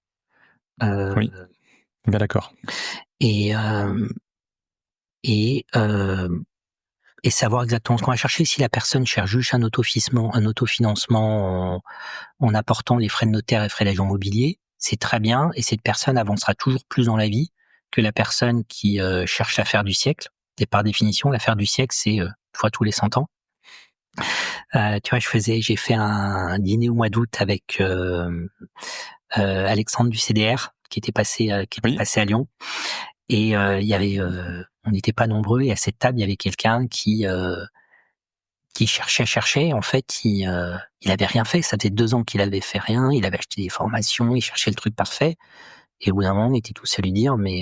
Heu Oui, bien d'accord. et hem et hem et savoir exactement ce qu'on va chercher. Si la personne cherche juste un autofinancement en apportant les frais de notaire et frais d'agent immobilier, c'est très bien, et cette personne avancera toujours plus dans la vie que la personne qui, cherche l'affaire du siècle. Et par définition, l'affaire du siècle, c'est, 1 fois tous les 100 ans. Tu vois, j'ai fait un dîner au mois d'août avec, Alexandre du CDR qui était Oui, passé à Lyon, et il y avait, on n'était pas nombreux, et à cette table, il y avait quelqu'un qui cherchait. En fait, il avait rien fait. Ça faisait 2 ans qu'il avait fait rien. Il avait acheté des formations, il cherchait le truc parfait, et au bout d'un moment, on était tous à lui dire: «Mais,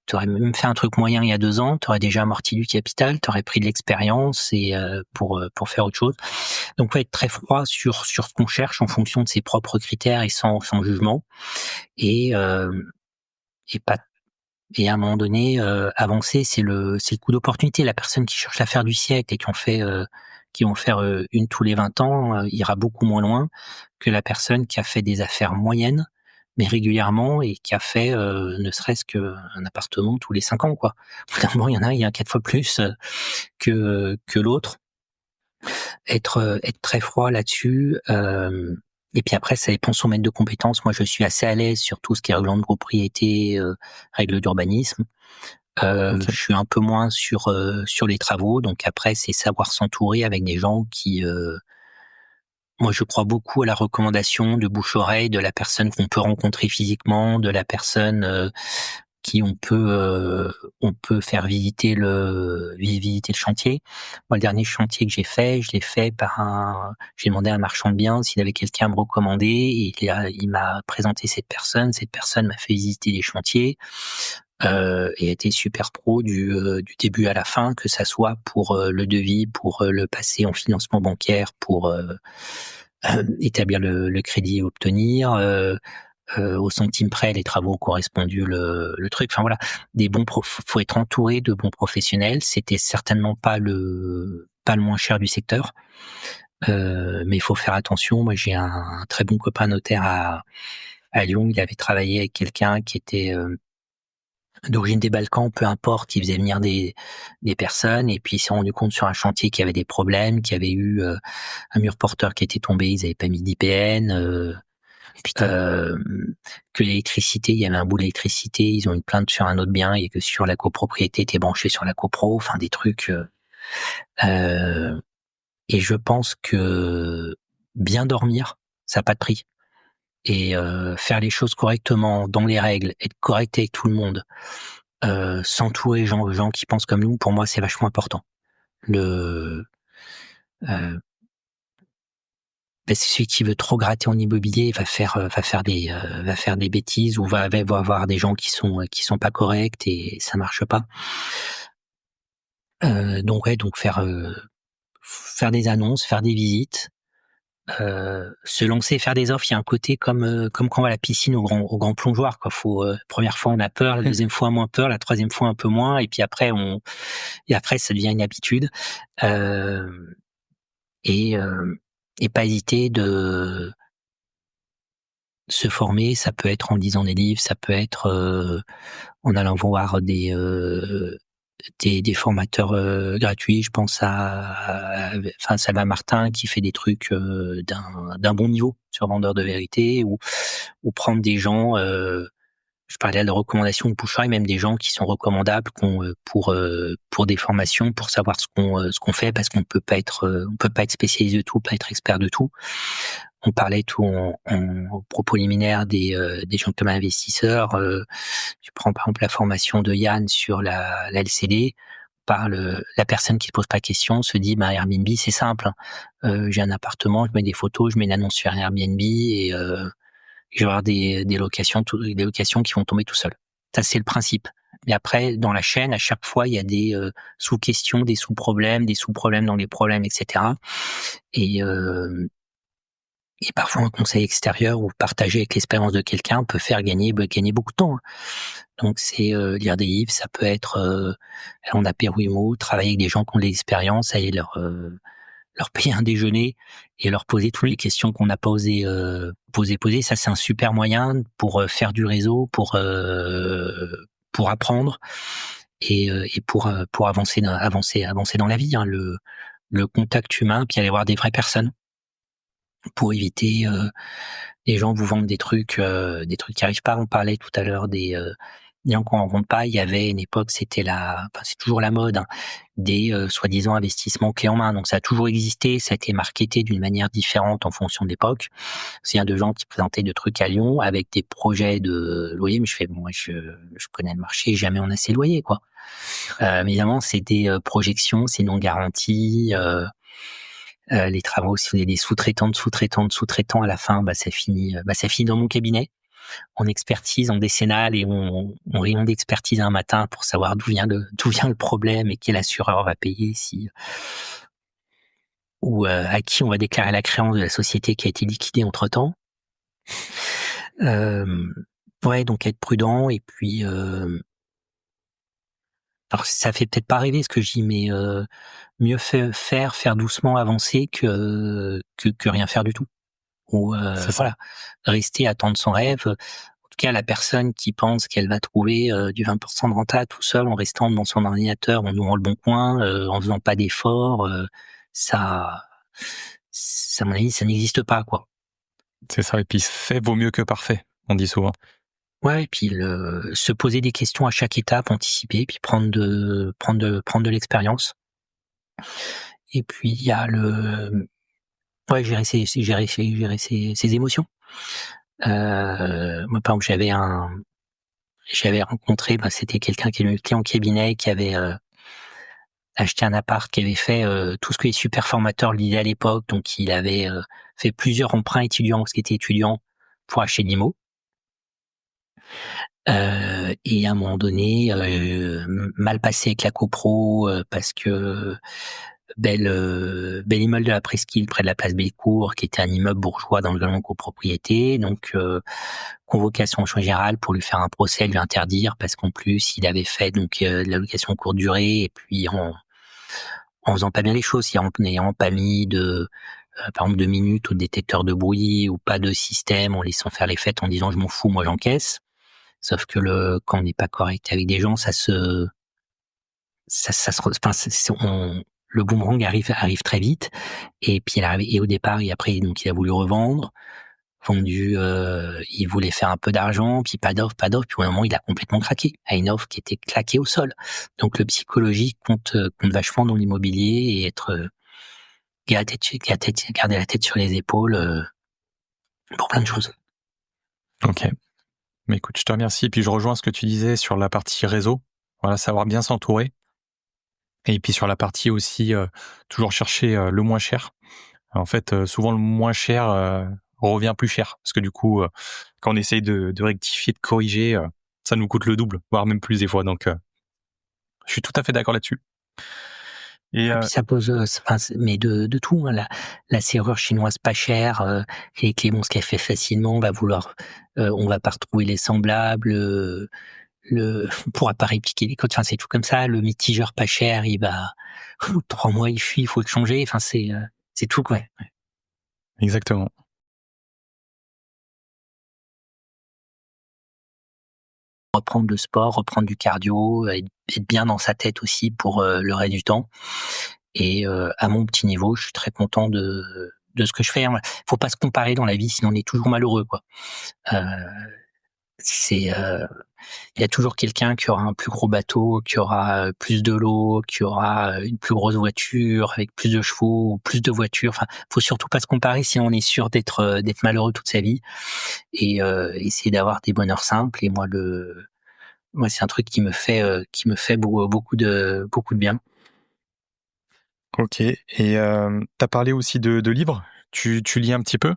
tu aurais même fait un truc moyen il y a 2 ans, tu aurais déjà amorti du capital, tu aurais pris de l'expérience, et pour faire autre chose». Donc faut être très froid sur ce qu'on cherche en fonction de ses propres critères et sans jugement, et pas et à un moment donné, avancer, c'est le coup d'opportunité. La personne qui cherche l'affaire du siècle et qui vont faire, une tous les 20 ans, ira beaucoup moins loin que la personne qui a fait des affaires moyennes, mais régulièrement, et qui a fait, ne serait-ce qu'un appartement tous les 5 ans, quoi. Au bout d'un moment, il y a 4 fois plus, que l'autre. Être très froid là-dessus, et puis après ça dépend de son maître de compétences. Moi, je suis assez à l'aise sur tout ce qui est règlement de propriété, règles d'urbanisme. OK. Je suis un peu moins sur les travaux, donc après c'est savoir s'entourer avec des gens qui, moi je crois beaucoup à la recommandation de bouche-oreille, de la personne qu'on peut rencontrer physiquement, de la personne, qui on peut faire visiter le chantier. Moi, le dernier chantier que j'ai fait, je l'ai fait j'ai demandé à un marchand de biens s'il avait quelqu'un à me recommander, et il m'a présenté cette personne. Cette personne m'a fait visiter les chantiers, et a été super pro du début à la fin, que ça soit pour, le devis, pour, le passer en financement bancaire, pour, établir le crédit et obtenir, au centime près les travaux ont correspondu le truc. Enfin voilà, faut être entouré de bons professionnels. C'était certainement pas le moins cher du secteur, mais il faut faire attention. Moi, j'ai un très bon copain notaire à Lyon. Il avait travaillé avec quelqu'un qui était, d'origine des Balkans, peu importe. Il faisait venir des personnes, et puis il s'est rendu compte sur un chantier qu'il y avait des problèmes, qu'il y avait eu, un mur porteur qui était tombé, ils avaient pas mis d'IPN, Putain. Hem, que l'électricité, il y avait un bout d'électricité, ils ont une plainte sur un autre bien, et que sur la copropriété était branché sur la copro, enfin des trucs, heu et je pense que bien dormir, ça a pas de prix, et faire les choses correctement, dans les règles, être correct avec tout le monde, s'entourer gens qui pensent comme nous, pour moi, c'est vachement important. Le heu, Parce que celui qui veut trop gratter en immobilier va faire des bêtises, ou va avoir des gens qui sont pas corrects, et ça marche pas. Donc ouais, faire des annonces, faire des visites, se lancer, faire des offres. Il y a un côté comme quand on va à la piscine au grand plongeoir, quoi. Faut première fois on a peur, la deuxième fois moins peur, la troisième fois un peu moins, et puis après ça devient une habitude. Euh, et et pas hésiter de se former. Ça peut être en lisant des livres, ça peut être en allant voir des formateurs gratuits. Je pense à Salva Martin qui fait des trucs d'un bon niveau sur Vendeur de vérité, ou prendre des gens. Je parlais de recommandations de Bouchard, et même des gens qui sont recommandables pour des formations, pour savoir ce qu'on fait, parce qu'on peut pas être spécialisé de tout, pas être expert de tout. On parlait tout en propos liminaire des gens comme investisseurs. Tu prends par exemple la formation de Yann sur la LCD. La personne qui ne pose pas question se dit Airbnb, c'est simple. J'ai un appartement, je mets des photos, je mets une annonce sur Airbnb, et je vais avoir des locations qui vont tomber tout seuls. Ça, c'est le principe. Et après, dans la chaîne, à chaque fois, il y a des sous-questions, des sous-problèmes, des sous-problèmes dans les problèmes, etc. Et parfois, un conseil extérieur ou partager avec l'expérience de quelqu'un peut faire gagner beaucoup de temps, hein. Donc, c'est lire des livres, ça peut être aller en apéro, travailler avec des gens qui ont de l'expérience, aller leur payer un déjeuner et leur poser toutes les questions qu'on n'a pas osé poser. Ça, c'est un super moyen pour faire du réseau, pour apprendre, et pour avancer dans la vie, hein. Le contact humain, puis aller voir des vraies personnes, pour éviter les gens vous vendent des trucs qui arrivent pas. On parlait tout à l'heure des gens qu'on rencontre pas. Il y avait une époque, c'est toujours la mode, hein, des soi-disant investissements clés en main. Donc ça a toujours existé, ça a été marketé d'une manière différente en fonction de l'époque. C'est un de gens qui présentaient de trucs à Lyon avec des projets de loyer, mais je fais bon, moi je connais le marché, jamais on a ces loyers, quoi. Mais évidemment, c'est des projections, c'est non garanti. Les travaux, si vous avez des sous-traitants, à la fin, ça finit dans mon cabinet, en expertise, en décennale, et on réunion d'expertise un matin pour savoir d'où vient le problème et quel assureur va payer, ou à qui on va déclarer la créance de la société qui a été liquidée entre-temps. Ouais, donc être prudent, et puis alors ça fait peut-être pas rêver ce que je dis, mais mieux faire doucement, avancer que rien faire du tout. Ou C'est ça. voilà, rester attendre son rêve. En tout cas, la personne qui pense qu'elle va trouver du 20% de renta tout seul en restant devant son ordinateur, en ouvrant le bon coin, en faisant pas d'efforts, ça, à mon avis, ça n'existe pas, quoi. C'est ça. Et puis, fait vaut mieux que parfait, on dit souvent. Ouais, et puis se poser des questions à chaque étape, anticiper, puis prendre de l'expérience. Et puis il y a gérer ses émotions. Moi, par exemple, j'avais rencontré, c'était quelqu'un qui était en cabinet, qui avait acheté un appart, qui avait fait tout ce que les super formateurs lui disaient à l'époque. Donc, il avait fait plusieurs emprunts étudiants, parce qu'il était étudiant, pour acheter de l'IMO. Et à un moment donné, mal passé avec la copro, parce que bel immeuble de la Presqu'île près de la place Bellecour, qui était un immeuble bourgeois dans le domaine de copropriété. Donc convocation au choix général pour lui faire un procès, lui interdire, parce qu'en plus il avait fait de la location courte durée, et puis en faisant pas bien les choses, en n'ayant pas mis par exemple 2 minutes au détecteur de bruit, ou pas de système, en laissant faire les fêtes, en disant je m'en fous, moi j'encaisse. Sauf que quand on n'est pas correct avec des gens, le boomerang arrive très vite. Et puis et au départ, et après, donc il a voulu revendre, il voulait faire un peu d'argent, puis pas d'offre, puis au moment il a complètement craqué à une offre qui était claquée au sol. Donc le psychologique compte vachement dans l'immobilier, et garder la tête sur les épaules pour plein de choses. Ok. Mais écoute, je te remercie. Puis je rejoins ce que tu disais sur la partie réseau. Voilà, savoir bien s'entourer. Et puis sur la partie aussi, toujours chercher le moins cher. En fait, souvent le moins cher revient plus cher. Parce que du coup, quand on essaye de rectifier, de corriger, ça nous coûte le double, voire même plus des fois. Donc, je suis tout à fait d'accord là-dessus. Et puis ça pose, mais de tout, hein, la serrure chinoise pas chère, les clés ce qu'elle fait facilement, on va pas retrouver les semblables, on pourra pas répliquer les codes, enfin c'est tout comme ça. Le mitigeur pas cher, il va au bout de 3 mois, il fuit, il faut le changer. Enfin c'est tout quoi. Ouais. exactement. Reprendre le sport, reprendre du cardio, être bien dans sa tête aussi pour le reste du temps. Et à mon petit niveau, je suis très content de ce que je fais. Hein. Faut pas se comparer dans la vie, sinon on est toujours malheureux, quoi. C'est il y a toujours quelqu'un qui aura un plus gros bateau, qui aura plus de l'eau, qui aura une plus grosse voiture avec plus de chevaux ou plus de voitures. Enfin, faut surtout pas se comparer, sinon on est sûr d'être malheureux toute sa vie. Et essayer d'avoir des bonheurs simples. Et moi c'est un truc qui me fait beaucoup de bien. Ok. Et t'as parlé aussi de livres. Tu lis un petit peu?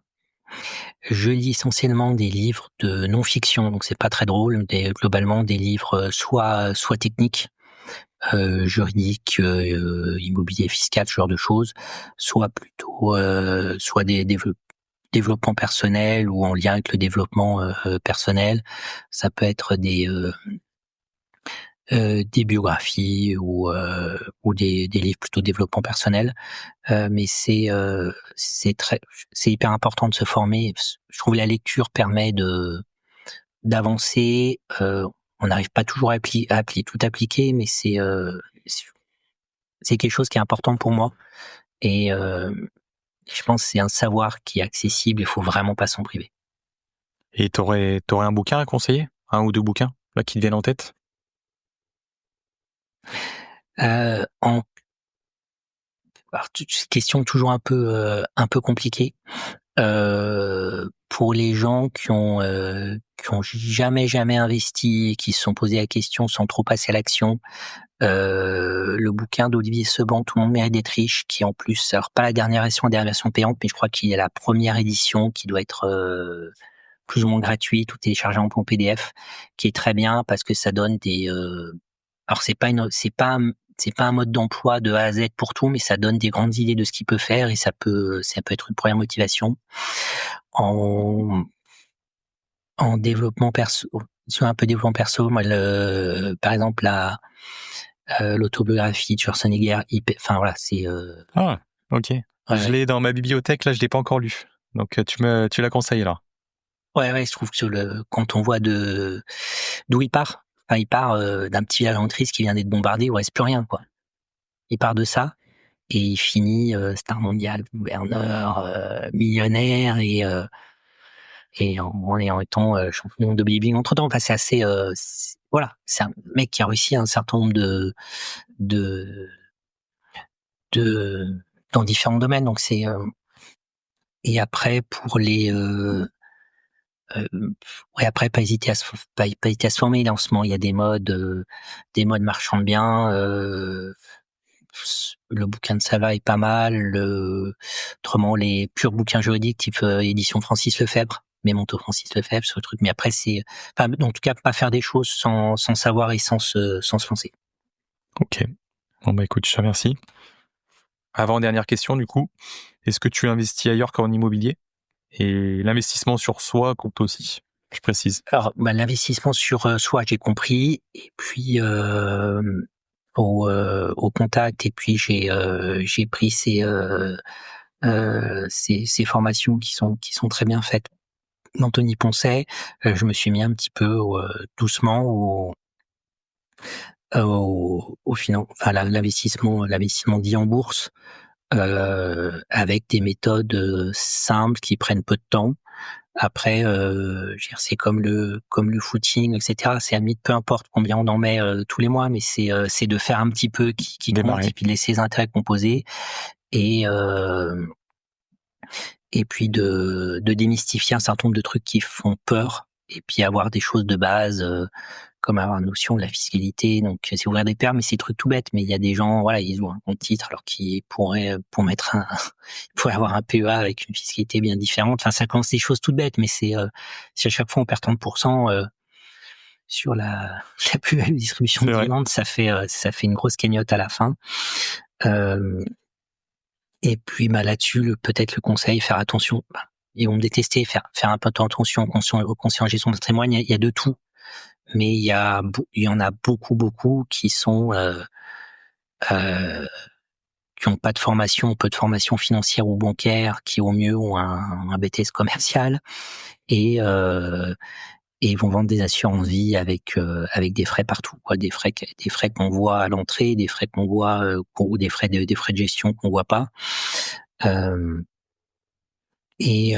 Je lis essentiellement des livres de non-fiction, donc c'est pas très drôle, globalement des livres soit techniques, juridiques, immobilier, fiscal, ce genre de choses, soit plutôt soit des développements personnels ou en lien avec le développement personnel. Ça peut être des biographies ou des livres plutôt développement personnel. Mais c'est hyper important de se former. Je trouve la lecture permet d'avancer. On n'arrive pas toujours à tout appliquer, mais c'est quelque chose qui est important pour moi. Et je pense que c'est un savoir qui est accessible. Il faut vraiment pas s'en priver. Et t'aurais un bouquin à conseiller? Un ou deux bouquins là qui te viennent en tête? En alors, question toujours un peu compliquée. Pour les gens qui ont jamais investi et qui se sont posés la question sans trop passer à l'action, le bouquin d'Olivier Seban, Tout le monde mérite d'être riche, qui en plus, alors pas la dernière version payante, mais je crois qu'il y a la première édition qui doit être plus ou moins gratuite ou téléchargée en PDF, qui est très bien parce que ça donne alors c'est pas un mode d'emploi de A à Z pour tout, mais ça donne des grandes idées de ce qu'il peut faire et ça peut être une première motivation. En développement perso, sur un peu développement perso, moi par exemple l'autobiographie de Schwarzenegger, enfin voilà, c'est Ah, ok. Je ouais, l'ai dans ma bibliothèque, là, je l'ai pas encore lu. Donc tu la conseilles là. ouais, je trouve que quand on voit d'où il part, enfin il part d'un petit village en Autriche qui vient d'être bombardé, il reste plus rien quoi. Il part de ça et il finit star mondial, gouverneur, millionnaire et en étant champion de bodybuilding entre-temps. Enfin, c'est assez voilà, c'est un mec qui a réussi un certain nombre de de dans différents domaines. Donc c'est et après pour les ouais, après pas hésiter à se former. Là en ce moment, il y a des modes marchand bien. Le bouquin de Sava est pas mal. Autrement, les purs bouquins juridiques type édition Francis Lefebvre, Mémento Francis Lefebvre, ce truc. Mais après, enfin, en tout cas, pas faire des choses sans savoir et sans se lancer. Ok. Bon bah écoute, je te remercie. Avant-dernière question du coup, est-ce que tu investis ailleurs qu'en immobilier? Et l'investissement sur soi compte aussi, je précise. Alors, l'investissement sur soi, j'ai compris. Et puis au contact. Et puis j'ai pris ces formations qui sont très bien faites d'Anthony Poncet. Je me suis mis un petit peu doucement enfin l'investissement dit en bourse, avec des méthodes simples qui prennent peu de temps. Après, je veux dire, c'est comme le footing, etc. C'est à limite peu importe combien on en met tous les mois, mais c'est de faire un petit peu qui compte Démarrer. et puis de laisser les intérêts composer et puis de démystifier un certain nombre de trucs qui font peur et puis avoir des choses de base comme avoir une notion de la fiscalité. Donc c'est ouvrir des permis, mais c'est des trucs tout bêtes. Mais il y a des gens, voilà, ils ont un compte titre alors qu'ils pourraient pour mettre ils pourraient avoir un PEA avec une fiscalité bien différente. Enfin, ça commence des choses toutes bêtes, mais si à chaque fois on perd 30% sur la plus-value distribution C'est vrai. dividende, ça fait une grosse cagnotte à la fin. Et puis là-dessus, peut-être le conseil, faire attention. Ils vont me détester, faire un peu attention au conseiller en gestion de patrimoine. Il y a de tout, mais il y en a beaucoup qui sont qui ont pas de formation, peu de formation financière ou bancaire, qui au mieux ont un BTS commercial et ils vont vendre des assurances vie avec des frais partout, quoi, des frais qu'on voit à l'entrée, des frais qu'on voit ou des frais de gestion qu'on voit pas. Et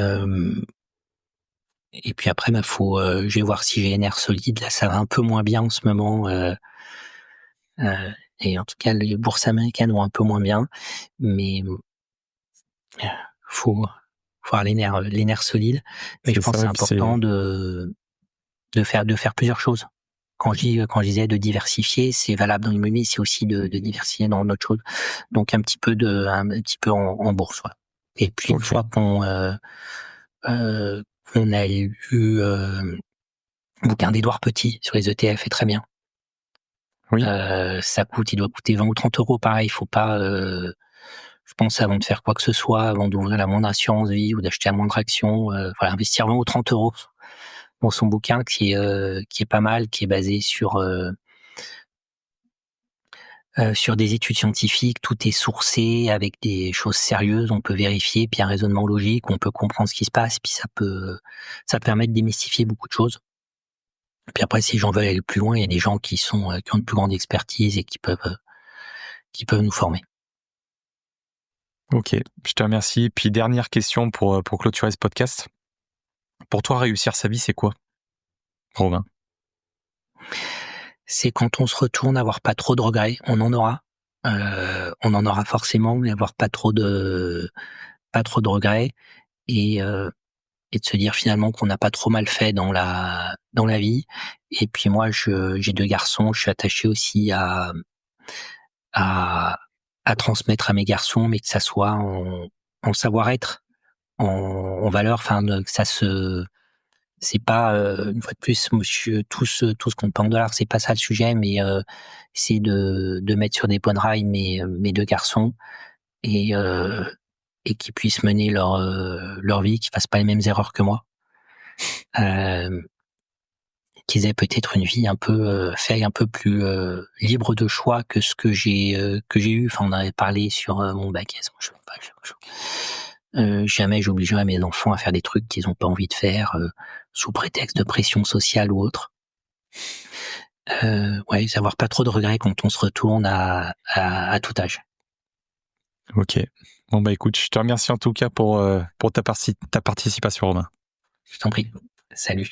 puis après, je vais voir si j'ai un air solide. Là, ça va un peu moins bien en ce moment. Et en tout cas, les bourses américaines vont un peu moins bien, mais faut avoir les nerfs solides. Mais je pense que c'est important de faire plusieurs choses. Quand je disais de diversifier, c'est valable dans l'immobilier, c'est aussi de diversifier dans d'autres choses. Donc un petit peu en bourse, ouais. Et puis une fois qu'on a lu le bouquin d'Édouard Petit sur les ETF, est très bien. Oui. Il doit coûter 20 ou 30 euros. Pareil, il faut pas, je pense, avant de faire quoi que ce soit, avant d'ouvrir la moindre assurance vie ou d'acheter la moindre action, investir 20 ou 30 euros dans son bouquin qui est pas mal, qui est basé sur des études scientifiques. Tout est sourcé avec des choses sérieuses, on peut vérifier, puis un raisonnement logique, on peut comprendre ce qui se passe, puis ça permet de démystifier beaucoup de choses. Puis après, si j'en veux aller plus loin, il y a des gens qui ont une plus grande expertise et qui peuvent nous former. Ok, je te remercie. Puis dernière question pour clôturer ce podcast. Pour toi, réussir sa vie, c'est quoi, Romain ? C'est quand on se retourne, avoir pas trop de regrets. On en aura. On en aura forcément, mais avoir pas trop de regrets et de se dire finalement qu'on n'a pas trop mal fait dans la vie. Et puis moi, j'ai 2 garçons, je suis attaché aussi à transmettre à mes garçons, mais que ça soit en savoir-être, en valeur, que ça se... C'est pas, une fois de plus, tout ce qu'on peut en dollars, c'est pas ça le sujet, mais c'est de mettre sur des bonnes rails mes 2 garçons et qu'ils puissent mener leur vie, qu'ils fassent pas les mêmes erreurs que moi. Qu'ils aient peut-être une vie un peu plus libre de choix que ce que j'ai eu. Enfin, on avait parlé sur mon bac S. Jamais j'obligerai mes enfants à faire des trucs qu'ils n'ont pas envie de faire sous prétexte de pression sociale ou autre. Avoir pas trop de regrets quand on se retourne à tout âge. Ok. Bon écoute, je te remercie en tout cas pour ta participation, Romain. Je t'en prie. Salut.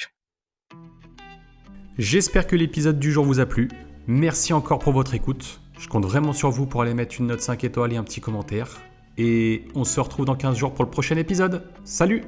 J'espère que l'épisode du jour vous a plu. Merci encore pour votre écoute. Je compte vraiment sur vous pour aller mettre une note 5 étoiles et un petit commentaire. Et on se retrouve dans 15 jours pour le prochain épisode. Salut!